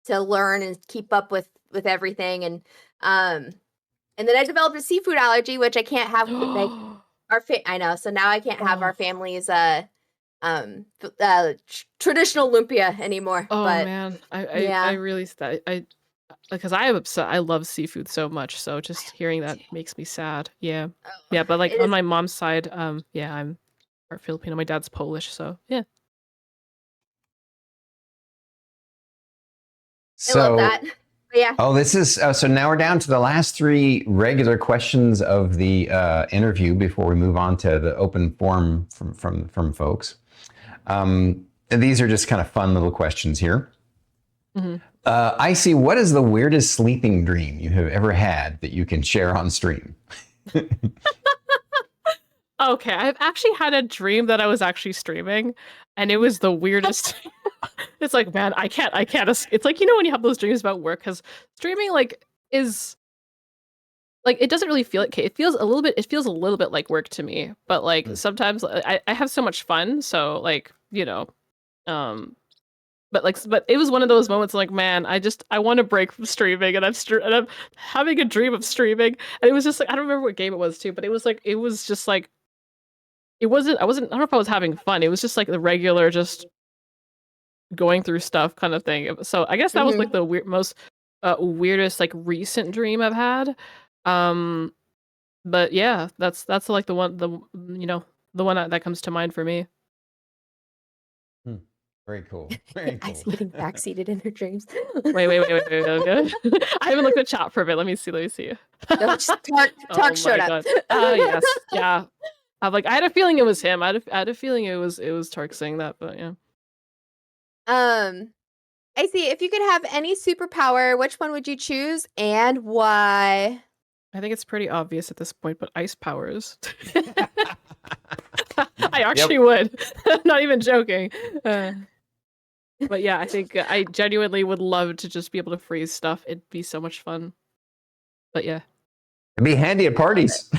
learn and keep up with everything. And then I developed a seafood allergy, which I can't have like I know, so now I can't have our family's traditional lumpia anymore. Oh but man, yeah. I really I because I am upset. I love seafood so much, so just hearing that makes me sad. Yeah, yeah. But like It on is- my mom's side, yeah, I'm part Filipino. My dad's Polish, so yeah. I love that. But yeah. Oh, this is so now we're down to the last three regular questions of the interview before we move on to the open forum from folks. And these are just kind of fun little questions here. Mm-hmm. Icy, what is the weirdest sleeping dream you have ever had that you can share on stream? Okay, I've actually had a dream that I was actually streaming, and it was the weirdest. It's like, man, I can't. It's like, when you have those dreams about work, because streaming is like, it doesn't really feel like it feels a little bit like work to me, but like sometimes I have so much fun, so like but it was one of those moments like, man, I want to break from streaming, and I'm having a dream of streaming, and it was just like, I don't remember what game it was too, but it was just like I don't know if I was having fun. It was just like the regular just going through stuff kind of thing. So I guess that was like the most weirdest like recent dream I've had. But yeah, that's like the one that comes to mind for me. Very cool. Very cool. Icy getting backseated in her dreams. Wait. Okay. I haven't looked at chat for a bit. Let me see. No, just talk shut up. Oh yes, yeah. I had a feeling it was him. I had a feeling it was Tark saying that, but yeah. Icy, if you could have any superpower, which one would you choose and why? I think it's pretty obvious at this point, but ice powers. I actually would. I'm not even joking. But yeah, I think I genuinely would love to just be able to freeze stuff. It'd be so much fun. But yeah. It'd be handy at parties.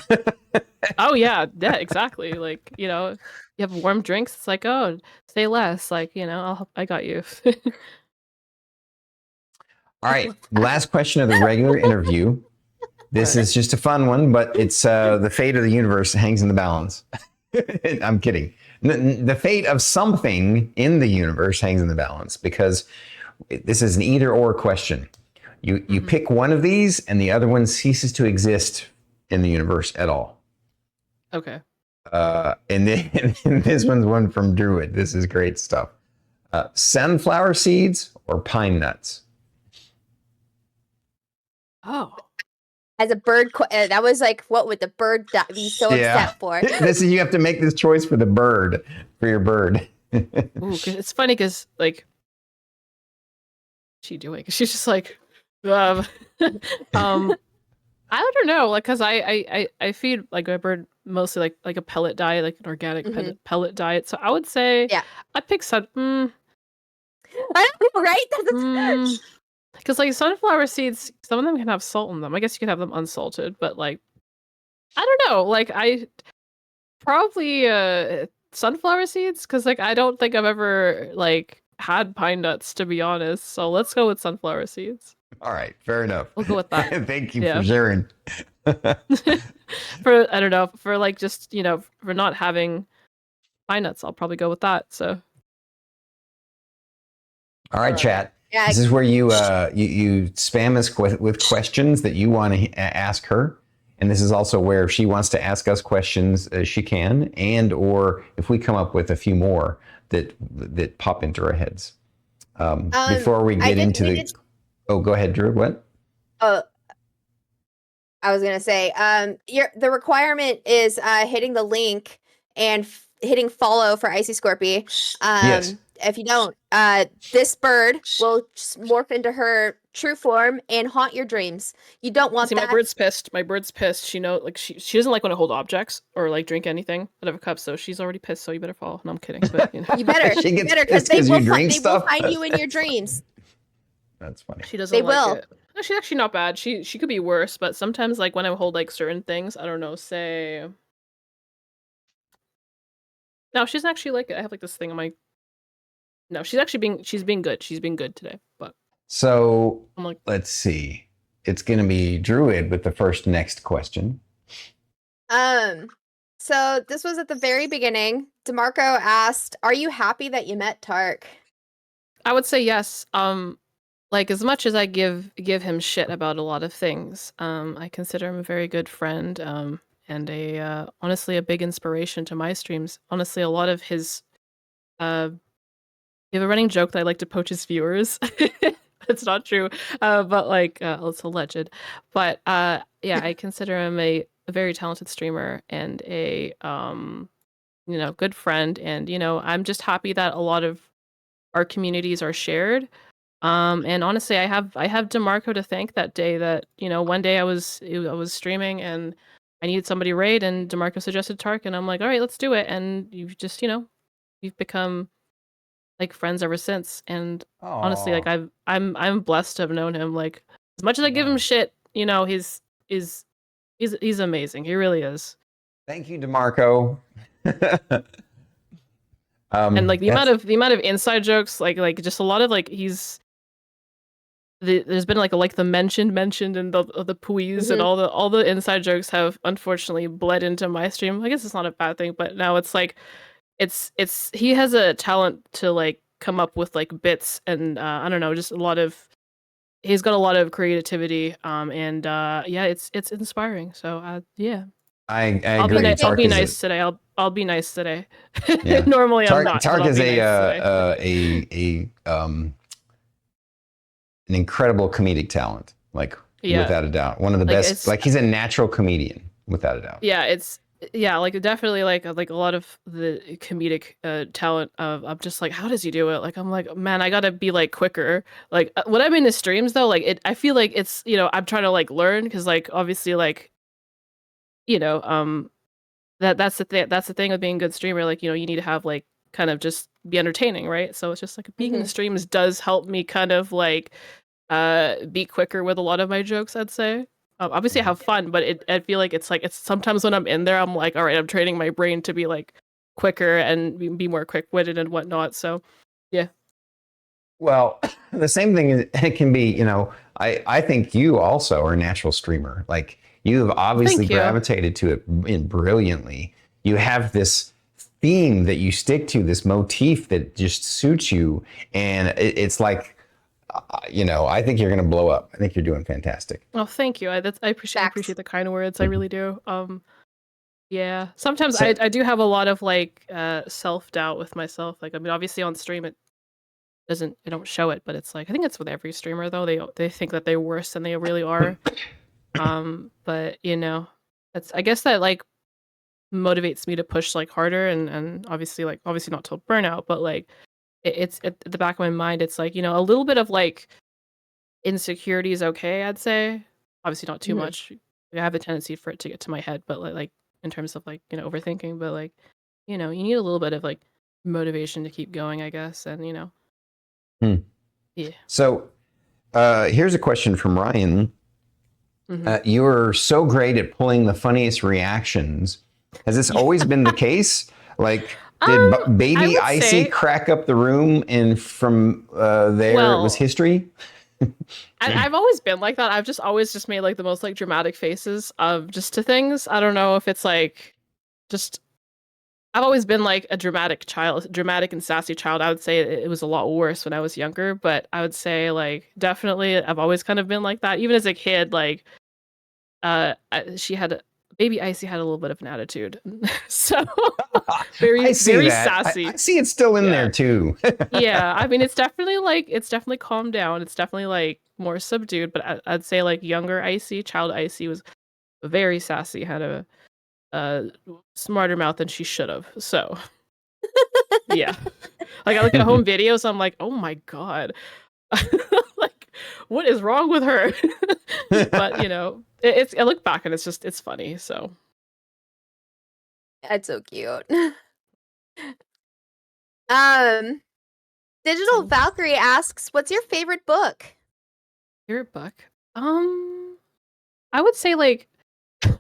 Oh yeah, exactly. Like, you have warm drinks. It's like, oh, say less. Like, I got you. All right, last question of the regular interview. This is just a fun one, but it's the fate of the universe hangs in the balance. I'm kidding. The fate of something in the universe hangs in the balance because this is an either or question. You pick one of these and the other one ceases to exist in the universe at all. Okay. And this one's one from Druid. This is great stuff. Sunflower seeds or pine nuts? Oh. As a bird, that was like, what would the bird be so upset for? This is, you have to make this choice for the bird, for your bird. Ooh, it's funny because like, what's she doing? She's just like, I don't know, like, cause I feed like my bird mostly like a pellet diet, like an organic pellet diet. So I would say, I'd pick some. I don't know, right? Because like sunflower seeds, some of them can have salt in them. I guess you could have them unsalted, but like, I don't know. Like I probably sunflower seeds because like I don't think I've ever like had pine nuts, to be honest. So let's go with sunflower seeds. All right, fair enough. We'll go with that. Thank you for sharing. For I don't know, for like just for not having pine nuts, I'll probably go with that. So. All right, chat. Yeah, this is where you spam us with questions that you want to ask her, and this is also where if she wants to ask us questions, she can, and or if we come up with a few more that pop into our heads. Before we get into the, go ahead, Drew. What? I was gonna say, the requirement is hitting the link and hitting follow for icyscorpi. Yes. If you don't, this bird will morph into her true form and haunt your dreams. You don't want that. My bird's pissed. My bird's pissed. She she doesn't like when I hold objects or like drink anything out of a cup. So she's already pissed. So you better follow. No, I'm kidding. But you better because they will find you in your dreams. That's funny. She doesn't. They will. It. No, she's actually not bad. She could be worse, but sometimes like when I hold like certain things, I don't know. Say. No, she's actually like I have like this thing on my. No, she's being good. She's being good today. But so let's see. It's gonna be Druid with the next question. So this was at the very beginning. DeMarco asked, "Are you happy that you met Tark?" I would say yes. Like as much as I give him shit about a lot of things, I consider him a very good friend. And honestly a big inspiration to my streams. Honestly, a lot of his we have a running joke that I like to poach his viewers. It's not true, but like it's alleged. But yeah, I consider him a very talented streamer and a good friend. And I'm just happy that a lot of our communities are shared. And honestly, I have DeMarco to thank that day. That one day I was streaming and I needed somebody raid, and DeMarco suggested Tark, and I'm like, all right, let's do it. And you've just we've become like friends ever since. And honestly, like I'm blessed to have known him. Like as much as I give him shit, he's amazing. He really is. Thank you, DeMarco. And like the amount of inside jokes, like just a lot of like there's been like the mentioned and the puis and all the inside jokes have unfortunately bled into my stream. I guess it's not a bad thing, but now it's like it's he has a talent to like come up with like bits and I don't know, just he's got a lot of creativity and yeah, it's inspiring. So yeah. I agree. I'll be nice today. I'll be nice today. Yeah. Normally I'm not. Tark is an incredible comedic talent, like without a doubt. One of the best. Like he's a natural comedian, without a doubt. Yeah, like definitely like a lot of the comedic talent of I'm just like, how does he do it? Like I'm like, man, I gotta be like quicker. Like when I'm in the streams though, like I feel like it's I'm trying to like learn because like obviously like that's the thing with being a good streamer. Like you need to have like kind of just be entertaining, right? So it's just like being in the streams does help me kind of like be quicker with a lot of my jokes, I'd say. Obviously I have fun, but I feel like it's sometimes when I'm in there I'm like, all right, I'm training my brain to be like quicker and be more quick-witted and whatnot. So yeah. Well, the same thing is, it can be, I think you also are a natural streamer. Like you have obviously gravitated to it brilliantly. You have this theme that you stick to, this motif that just suits you, and it's like, I think you're going to blow up. I think you're doing fantastic. Oh, thank you. I appreciate the kind words. I really do. Yeah. Sometimes So- I do have a lot of like self-doubt with myself. Like, I mean, obviously on stream it don't show it, but it's like I think it's with every streamer though. They think that they're worse than they really are. But that's, I guess that like motivates me to push like harder and obviously not till burnout, but like it's at the back of my mind. It's like, a little bit of like insecurity is okay, I'd say. Obviously not too Mhm. much. I have a tendency for it to get to my head, but like in terms of like, overthinking, but like, you need a little bit of like motivation to keep going, I guess. And yeah. So here's a question from Ryan. Mhm. You're so great at pulling the funniest reactions. Has this always been the case? Like, did I baby would Icy say- crack up the room, and from there it was Well- history? I've always been like that. I've just always just made like the most like dramatic faces of just to things. I don't know if it's like just I've always been like a dramatic and sassy child. I would say it was a lot worse when I was younger, but I would say like definitely I've always kind of been like that. Even as a kid, like baby Icy had a little bit of an attitude. So very I see very that. sassy. I see it's still in Yeah. there too. Yeah, I mean it's definitely calmed down. It's definitely like more subdued, but I'd say like younger Icy, child Icy was very sassy, had a smarter mouth than she should have. So yeah. Like I look at home videos, I'm like, oh my god. Like what is wrong with her? But I look back and it's funny. So That's so cute. Digital So- Valkyrie asks, "What's your favorite book?" favorite book. I would say like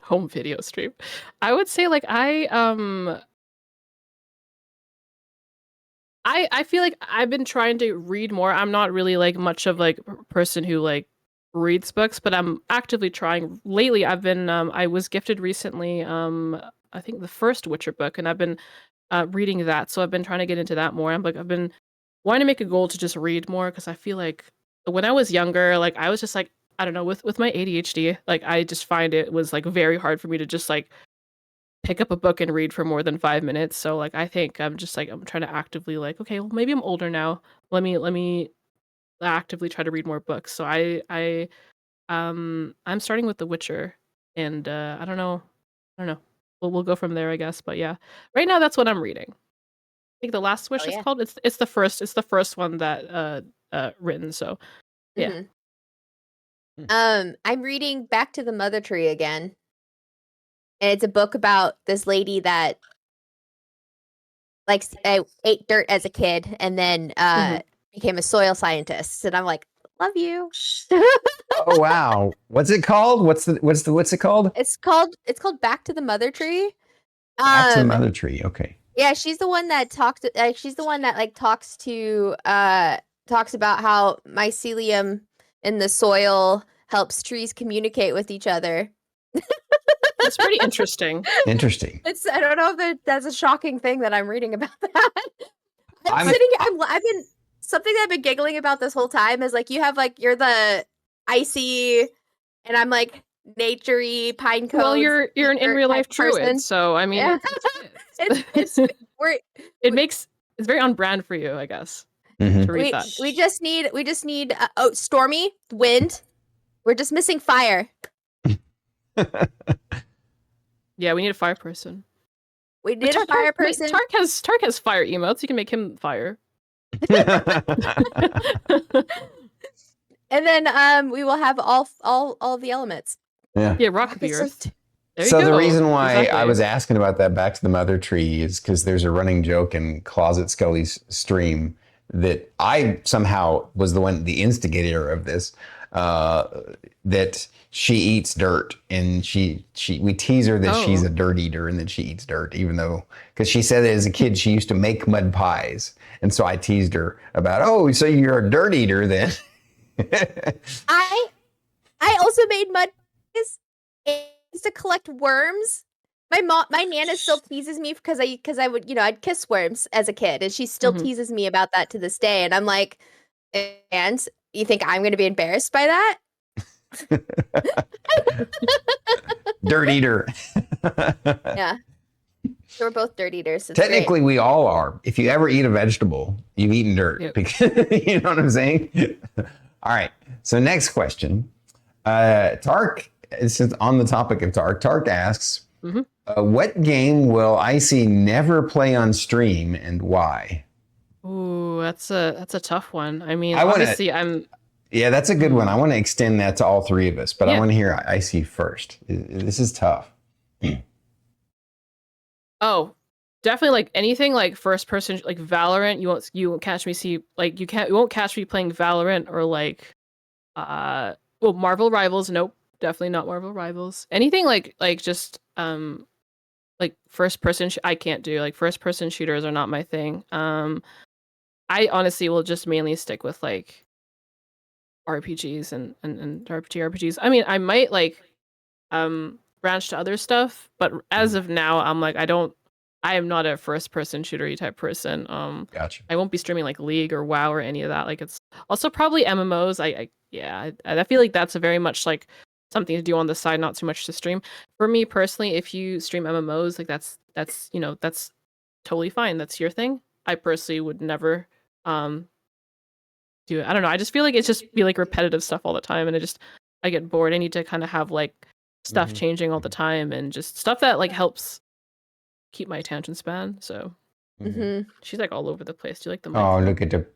home video stream. I would say like I feel like I've been trying to read more. I'm not really like much of like a person who like reads books, but I'm actively trying. Lately I've been I was gifted recently I think the first Witcher book, and I've been reading that. So I've been trying to get into that more. I've been wanting to make a goal to just read more, because I feel like when I was younger, like I was just like, I don't know, with my ADHD, like I just find it was like very hard for me to just like pick up a book and read for more than 5 minutes. So like I think I'm just like I'm trying to actively like, okay, well maybe I'm older now. Let me actively try to read more books. So I'm starting with The Witcher, and I don't know. We'll go from there, I guess. But yeah, right now that's what I'm reading. I think The Last Wish Oh, is yeah. called. It's the first one that written. So yeah. Mhm. I'm reading Back to the Mother Tree again. And it's a book about this lady that like ate dirt as a kid and then became a soil scientist. And I'm like, love you. Oh wow. What's it called? What's it called? It's called Back to the Mother Tree. Back to the Mother Tree. Okay. Yeah, she's the one that talks. She's the one that like talks about how mycelium in the soil helps trees communicate with each other. It's pretty interesting. Interesting. I don't know if that's a shocking thing that I'm reading about that. I've been something that I've been giggling about this whole time is like you're the icy, and I'm like naturey pine cones. Well, you're an in real life person. druid, so I mean, Yeah. it's it's very on brand for you, I guess. Mhm. To read that. we just need stormy wind. We're just missing fire. Yeah, we need a fire person. We need a fire person. Tark has fire emotes. You can make him fire. And then we will have all the elements. Yeah. Yeah, rock the It's so earth. There So you go. the reason why I Exactly. was asking about that Back to the Mother Tree is because there's a running joke in Closet Scully's stream that I somehow was the instigator of this. That she eats dirt, and we tease her that she's a dirt eater and that she eats dirt, even though because she said that as a kid she used to make mud pies, and so I teased her about, oh, so you're a dirt eater then. I also made mud pies. I used to collect worms. my Nana still teases me because I would, I'd kiss worms as a kid, and she still teases me about that to this day. And I'm like, and you think I'm going to be embarrassed by that? Dirt eater. Yeah. So we're both dirt eaters. It's Technically, great. we all are. If you ever eat a vegetable, you've eaten dirt. Yep. Because, you know what I'm saying? All right. So next question. Tark, since on the topic of Tark asks, what game will Icy never play on stream and why? Ooh, that's a tough one. I mean, I wanna- obviously, I'm. Yeah, that's a good one. I want to extend that to all three of us, but I Yeah. want to hear Icy first. This is tough. Oh, definitely like anything like first person like Valorant. You won't catch me you won't catch me playing Valorant or like well Marvel Rivals. Nope, definitely not Marvel Rivals. Anything like just like first person I can't do. Like first person shooters are not my thing. I honestly will just mainly stick with like RPGs and RPGs. I mean, I might like branch to other stuff, but as of now, I'm like I am not a first person shootery type person. Gotcha. I won't be streaming like League or WoW or any of that. Like it's also probably MMOs. I feel like that's a very much like something to do on the side, not too much to stream. For me personally, if you stream MMOs, like that's that's totally fine. That's your thing. I personally would never do it. I don't know. I just feel like it's just be like repetitive stuff all the time, and I get bored. I need to kind of have like stuff changing all the time, and just stuff that like helps keep my attention span. So she's like all over the place. Do you like the mic? Oh, look at her.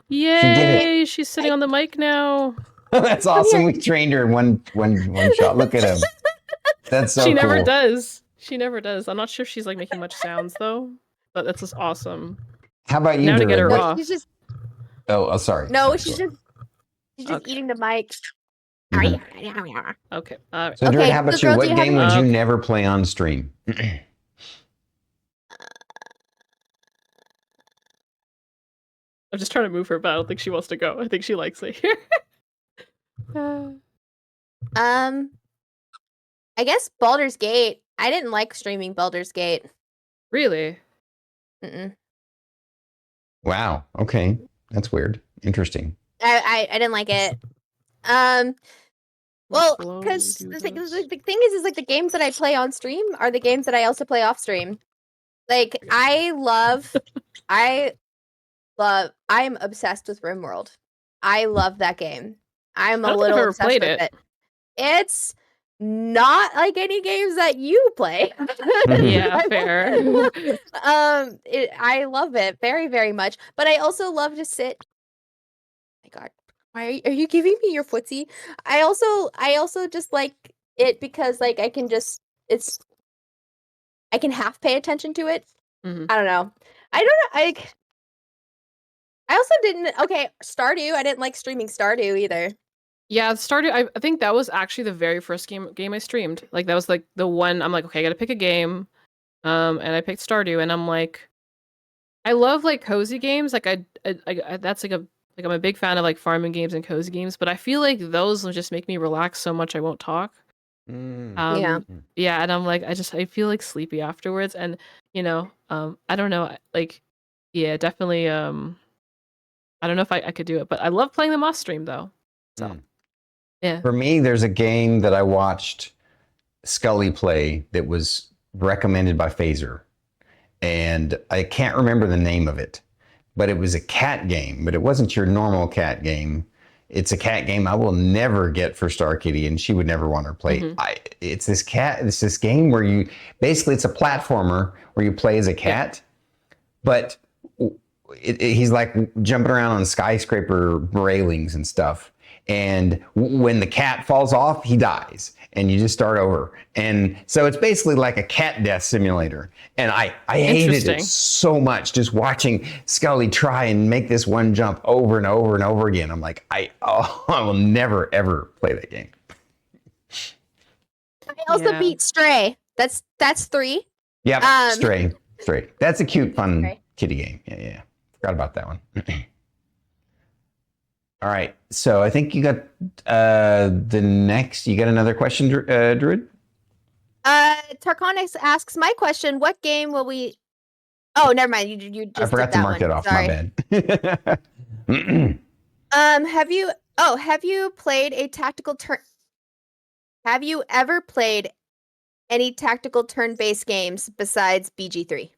Yay! She's sitting on the mic now. That's awesome. We trained her in one shot. Look at him. That's so She cool. never does. She never does. I'm not sure if she's like making much sounds though, but that's just awesome. How about you? Now to get her Dorit? off. She's just Sorry. no, Sorry. she's just eating the mic. Okay. All right. So, Okay, Dorit, how about so you? girls, What you game have- would you never play on stream? I'm just trying to move her, but I don't think she wants to go. I think she likes it here. I guess Baldur's Gate. I didn't like streaming Baldur's Gate. Really? Mm-mm. Wow. Okay. That's weird. Interesting. I didn't like it. Well, because the thing is like the games that I play on stream are the games that I also play off stream. Like I'm obsessed with RimWorld. I love that game. I'm I a don't think I've little ever obsessed played with it. it. It's not like any games that you play. Yeah, fair. I love it very, very much. But I also love to sit. Oh my God, why are you giving me your footsie? I also just like it because like I can half pay attention to it. Mhm. I don't know. I also didn't. Okay, Stardew. I didn't like streaming Stardew either. Yeah, Stardew. I think that was actually the very first game I streamed. Like that was like the one. I'm like, okay, I gotta pick a game. And I picked Stardew, and I'm like, I love like cozy games. Like I that's like I'm a big fan of like farming games and cozy games. But I feel like those will just make me relax so much I won't talk. Yeah. Yeah, and I'm like, I feel like sleepy afterwards, and I don't know, like, yeah, definitely, I don't know if I could do it, but I love playing them off stream though. So, yeah. For me, there's a game that I watched Scully play that was recommended by Phaser, and I can't remember the name of it, but it was a cat game, but it wasn't your normal cat game. It's a cat game I will never get for Star Kitty, and she would never want to play. It's this game where it's a platformer where you play as a cat, but he's like jumping around on skyscraper railings and stuff. And when the cat falls off, he dies, and you just start over. And so it's basically like a cat death simulator. And I hated it so much, just watching Scully try and make this one jump over and over and over again. I'm like, I will never ever play that game. I also beat Stray. That's 3. Yep, Stray. That's a cute, fun kitty game. Yeah. Forgot about that one. All right. So I think you got the next. You got another question, Druid? Tarkonix asks my question. What game will we? Oh, never mind. You just I forgot did to that mark one. it off. Sorry. My bad. Have you played a tactical turn? Have you ever played any tactical turn-based games besides BG3?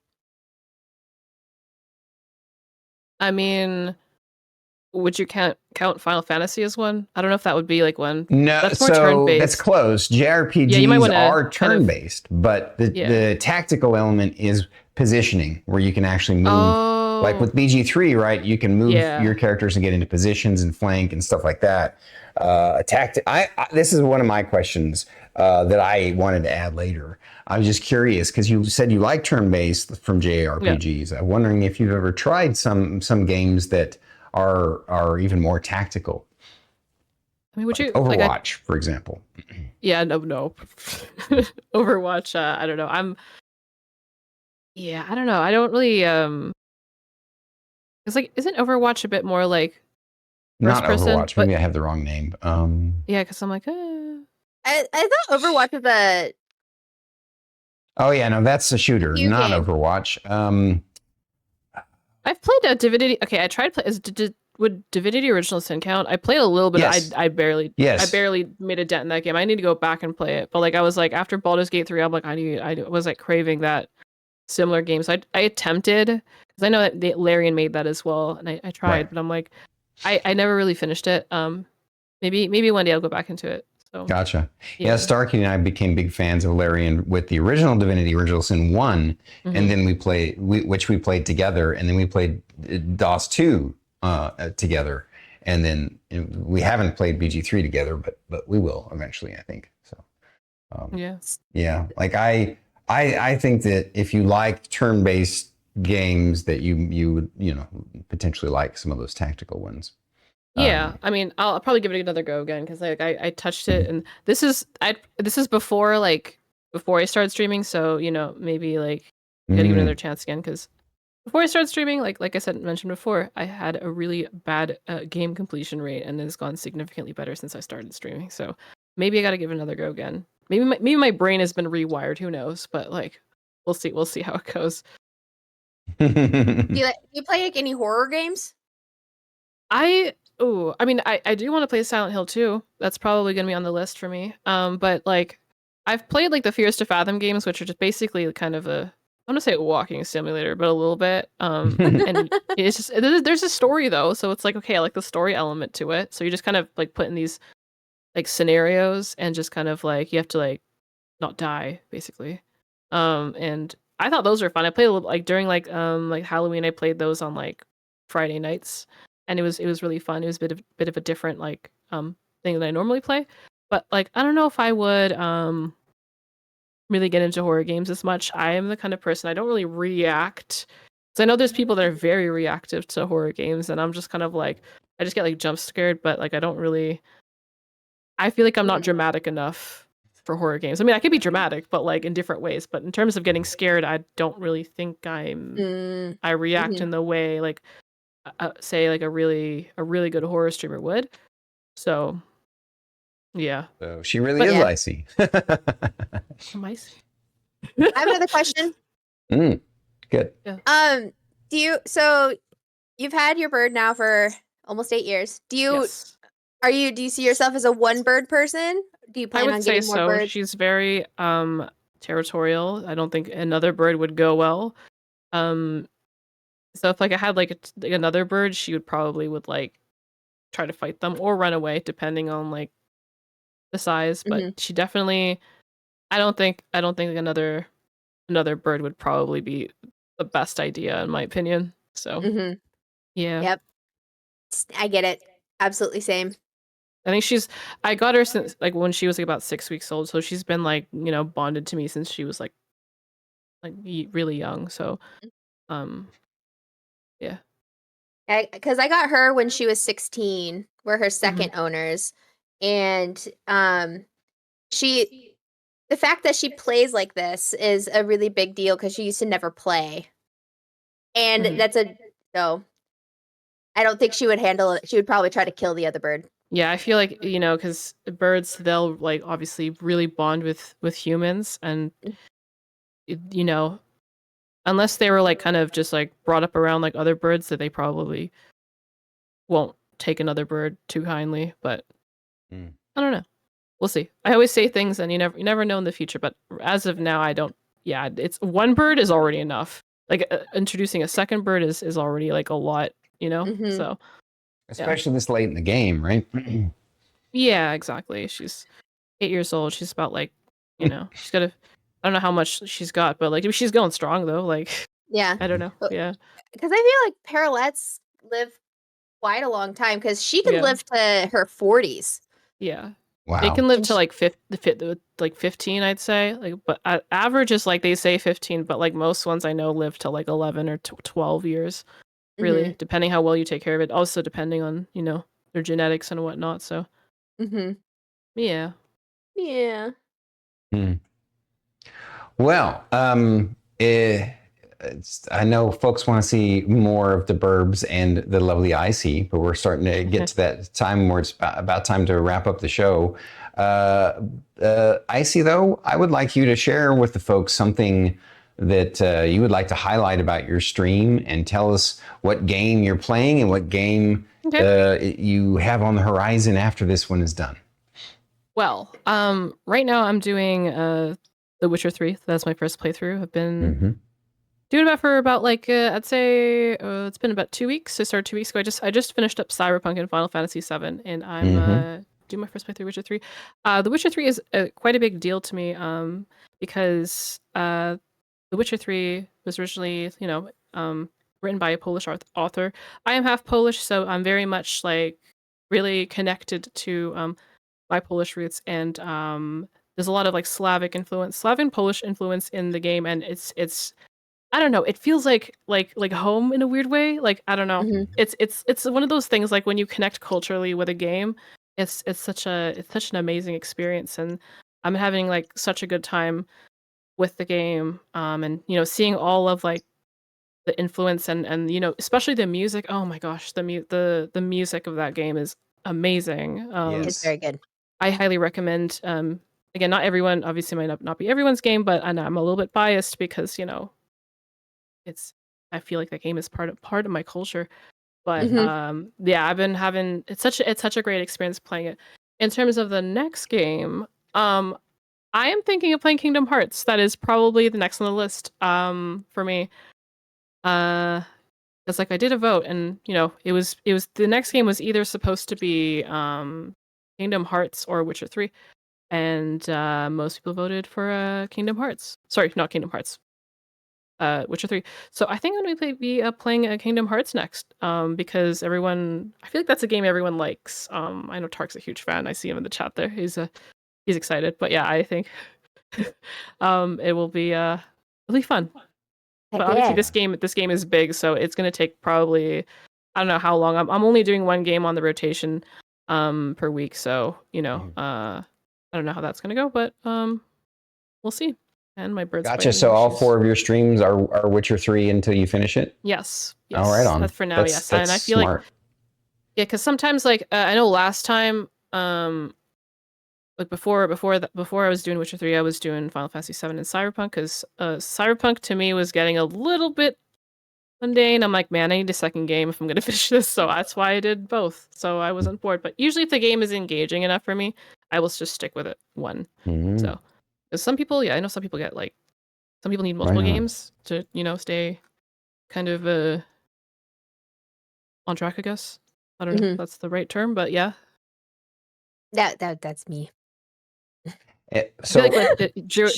I mean, would you count Final Fantasy as one? I don't know if that would be like one. No, That's more so turn-based. that's close. JRPGs Yeah, you might wanna are kind of- turn-based, but the Yeah. tactical element is positioning, where you can actually move. Like Oh, with BG3, right? You can move Yeah. your characters and get into positions and flank and stuff like that. This is one of my questions that I wanted to add later. I was just curious because you said you like turn-based from JRPGs. I'm wondering if you've ever tried some games that are even more tactical. I mean, would Like you Overwatch, for example. Yeah, no. Overwatch. I don't know. Yeah, I don't know. I don't really. It's like, isn't Overwatch a bit more like Not first person? Overwatch. Maybe I have the wrong name. Yeah, because I'm like, I thought Overwatch was a Oh yeah, no, that's a shooter, New not game. Overwatch. I've played a Divinity. Okay, I tried to play. Would Divinity Original Sin count? I played a little bit. Yes. I barely. Yes. I barely made a dent in that game. I need to go back and play it. But like, I was like, after Baldur's Gate 3, I'm like, I was like craving that similar game. So I attempted, because I know that Larian made that as well, and I tried, Right. but I'm like, I never really finished it. Maybe one day I'll go back into it. So Gotcha. Yeah, Starkey and I became big fans of Larian with the original Divinity, Original Sin 1, and then we played together, and then we played DOS 2 together, and then we haven't played BG3 together, but we will eventually, I think. So yeah, like I think that if you like turn-based games, that you would potentially like some of those tactical ones. Yeah, I mean, I'll probably give it another go again, because like I touched it, and this is before I started streaming, so maybe like gotta give it another chance again, because before I started streaming, like I mentioned before, I had a really bad game completion rate, and it's gone significantly better since I started streaming. So maybe I gotta give it another go again. Maybe my brain has been rewired. Who knows? But like, we'll see. We'll see how it goes. Do you play like any horror games? I mean, I do want to play Silent Hill 2. That's probably gonna be on the list for me. But like, I've played like the Fears to Fathom games, which are just basically kind of a, I want to say a walking simulator, but a little bit. And it's just, there's a story though, so it's like, okay, I like the story element to it. So you just kind of like put in these like scenarios, and just kind of like you have to like not die basically. And I thought those were fun. I played a little like during like Halloween. I played those on like Friday nights, and it was really fun. It was a bit of a different like thing that I normally play. But like, I don't know if I would really get into horror games as much. I am the kind of person, I don't really react. So I know there's people that are very reactive to horror games, and I'm just kind of like, I just get like jump scared, but like I don't really, I feel like I'm not dramatic enough for horror games. I mean, I could be dramatic, but like in different ways. But in terms of getting scared, I don't really think I react in the way like say like a really good horror streamer would. So yeah. So she really is icy. Am icy? I have another question. Good. Yeah. So you've had your bird now for almost 8 years. Do you see yourself as a one bird person? Do you plan on getting more birds? She's very territorial. I don't think another bird would go well. So if like I had like another bird, she would like try to fight them or run away, depending on like the size. But she definitely, I don't think another bird would probably be the best idea in my opinion. So yeah. Yep. I get it. Absolutely same. I think I got her since like when she was like about 6 weeks old, so she's been like bonded to me since she was like really young. So yeah. Because I got her when she was 16. We're her second owners, and the fact that she plays like this is a really big deal, because she used to never play, and so I don't think she would handle it. She would probably try to kill the other bird. Yeah, I feel like, because birds, they'll like obviously really bond with humans, and you know, unless they were like kind of just like brought up around like other birds, that they probably won't take another bird too kindly. But I don't know. We'll see. I always say things, and you never know in the future. But as of now, I don't. Yeah, it's one bird is already enough. Like introducing a second bird is already like a lot. Mhm. So Especially this late in the game, right? yeah, exactly. She's 8 years old. She's about like, she's got a. I don't know how much she's got, but like she's going strong though. Like Yeah. I don't know. Yeah. Because I feel like parrotlets live quite a long time because she can Yeah. live to her 40s. Yeah. Wow. They can live to like 15, I'd say. Like, but average is like they say 15, but like most ones I know live to like 11 or 12 years, really, depending how well you take care of it. Also depending on their genetics and whatnot. So yeah. Yeah. Well, I know folks want to see more of the burbs and the lovely Icy, but we're starting to get to that time where it's about time to wrap up the show. Icy, though, I would like you to share with the folks something that you would like to highlight about your stream, and tell us what game you're playing and what game you have on the horizon after this one is done. Well, right now I'm doing The Witcher 3. That's my first playthrough. I've been doing that for about like I'd say it's been about 2 weeks. I started 2 weeks ago. I just finished up Cyberpunk and Final Fantasy 7, and I'm doing my first playthrough Witcher 3. The Witcher 3 is quite a big deal to me because The Witcher 3 was originally written by a Polish author. I am half Polish, so I'm very much like really connected to my Polish roots, and there's a lot of like Slavic Polish influence in the game, and it's I don't know, it feels like home in a weird way. Like I don't know. It's one of those things, like when you connect culturally with a game, it's such an amazing experience, and I'm having like such a good time with the game, and seeing all of like the influence, and especially the music. Oh my gosh, the music of that game is amazing. It's very good. I highly recommend. Again, not everyone obviously might not be everyone's game, but I'm a little bit biased because it's I feel like that game is part of my culture. But yeah, I've been having it's such a great experience playing it. In terms of the next game, I am thinking of playing Kingdom Hearts. That is probably the next on the list for me. It's like I did a vote, and it was the next game was either supposed to be Kingdom Hearts or Witcher 3, and most people voted for Kingdom Hearts. Sorry, not Kingdom Hearts. Witcher 3. So I think I'm gonna be playing Kingdom Hearts next, because I feel like that's a game everyone likes. I know Tark's a huge fan. I see him in the chat there. He's excited. But yeah, I think it will be really fun. But obviously this game is big, so it's gonna take probably I don't know how long. I'm only doing one game on the rotation per week, so I don't know how that's gonna go, but we'll see. And my birds. Gotcha. So all 4 of your streams are Witcher 3 until you finish it? Yes. All right on. That's for now, yes. That's and I feel smart. like because sometimes like I know last time like before I was doing Witcher 3, I was doing Final Fantasy 7 and Cyberpunk, because Cyberpunk to me was getting a little bit mundane. I'm like, man, I need a second game if I'm gonna finish this, so that's why I did both. So I wasn't bored. But usually if the game is engaging enough for me, I will just stick with it one. So because some people, I know some people get like some people need multiple games to stay kind of on track, I guess. I don't know if that's the right term, but yeah. That's me. So I feel like Drew,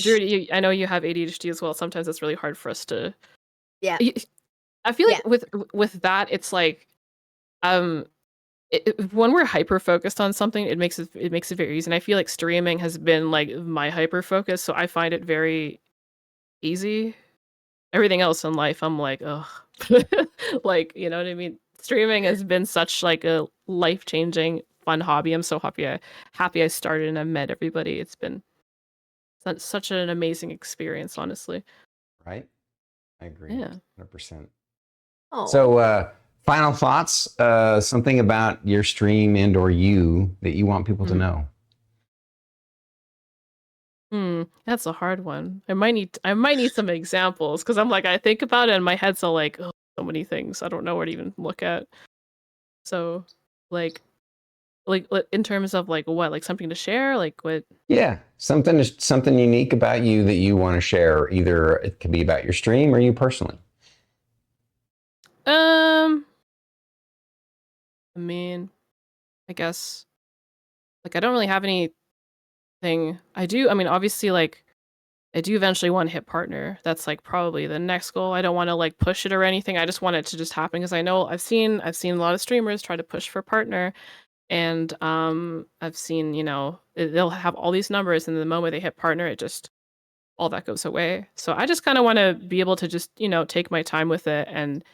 I know you have ADHD as well. Sometimes it's really hard for us to. Yeah. I feel like with that, it's like, when we're hyper focused on something, it makes it very easy. And I feel like streaming has been like my hyper focus, so I find it very easy. Everything else in life, I'm like, ugh, like you know what I mean. Streaming has been such like a life changing, fun hobby. I'm so happy I started and I met everybody. It's been such an amazing experience, honestly. Right. I agree. Yeah. 100%. Oh. So Final thoughts, something about your stream and or you that you want people to know. That's a hard one. I might need some examples because I'm like, I think about it and my head's all like, oh, so many things. I don't know where to even look at. So like in terms of like what, like something to share, like what? Yeah, something unique about you that you want to share. Either it could be about your stream or you personally. I mean, I guess like I don't really have anything. I mean, obviously, like I do eventually want to hit partner. That's like probably the next goal. I don't want to like push it or anything. I just want it to just happen because I know I've seen a lot of streamers try to push for partner, and I've seen, you know, they'll have all these numbers, and the moment they hit partner, it just all that goes away. So I just kind of want to be able to just, you know, take my time with it, and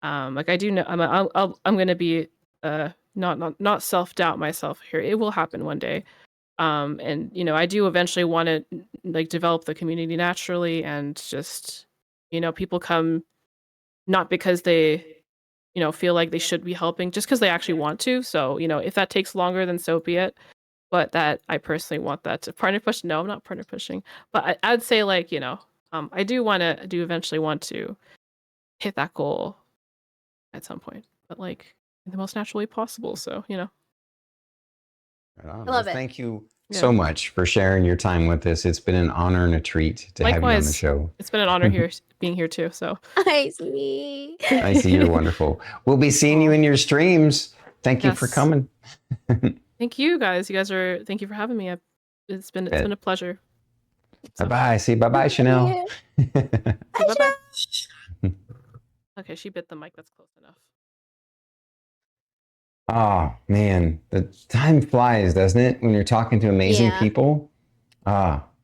like I do know I'm gonna be not self-doubt myself here. It will happen one day. And you know, I do eventually want to like develop the community naturally, and just, you know, people come not because they, you know, feel like they should be helping, just because they actually want to. So, you know, if that takes longer, then so be it. But that I personally want that to partner push. No, I'm not partner pushing, but I'd say like, you know, I do eventually want to hit that goal at some point, but like in the most natural way possible. So, you know. Right on. I love it. Thank you so much for sharing your time with us. It's been an honor and a treat to have you on the show. It's been an honor being here too. So I see. I see, you're wonderful. We'll be seeing you in your streams. Thank you for coming. Thank you guys. Thank you for having me. It's been a pleasure. So. Bye-bye. See, bye-bye, Chanel. Bye-bye. Okay, she bit the mic. That's close enough. Oh, man. The time flies, doesn't it? When you're talking to amazing people.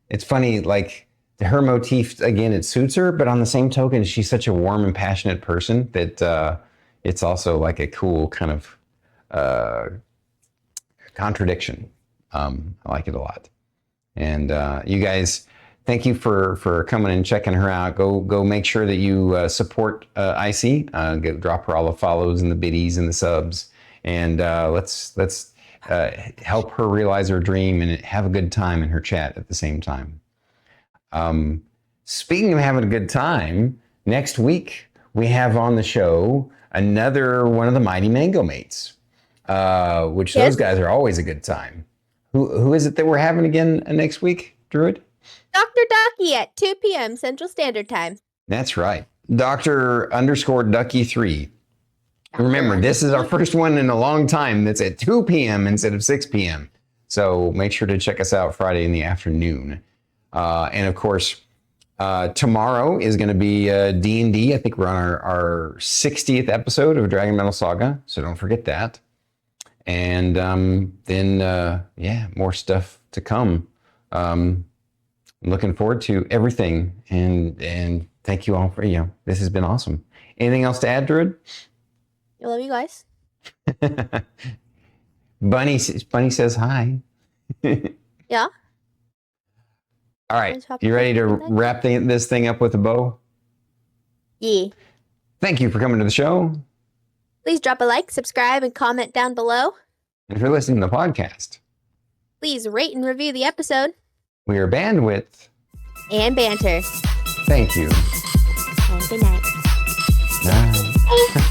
It's funny, like her motif, again, it suits her, but on the same token, she's such a warm and passionate person that it's also like a cool kind of contradiction. I like it a lot. And you guys, thank you for coming and checking her out. Go make sure that you support Icy. Drop her all the follows and the biddies and the subs. And let's help her realize her dream and have a good time in her chat at the same time. Speaking of having a good time, next week we have on the show another one of the Mighty Mango Mates, which those guys are always a good time. Who is it that we're having again next week, Druid? Dr. Ducky at 2 p.m. Central Standard Time. That's right. Dr._Ducky3. Remember, this is our first one in a long time that's at 2 p.m. instead of 6 p.m. So make sure to check us out Friday in the afternoon. And of course, tomorrow is going to be D&D. I think we're on our 60th episode of Dragon Metal Saga. So don't forget that. And then, more stuff to come. Looking forward to everything. And thank you all for, this has been awesome. Anything else to add, Druid? I love you guys. Bunny says hi. Yeah. All right. You ready to wrap this thing up with a bow? Yeah. Thank you for coming to the show. Please drop a like, subscribe, and comment down below. And if you're listening to the podcast, please rate and review the episode. We are Bandwidth and Banter. Thank you. And good night. Bye.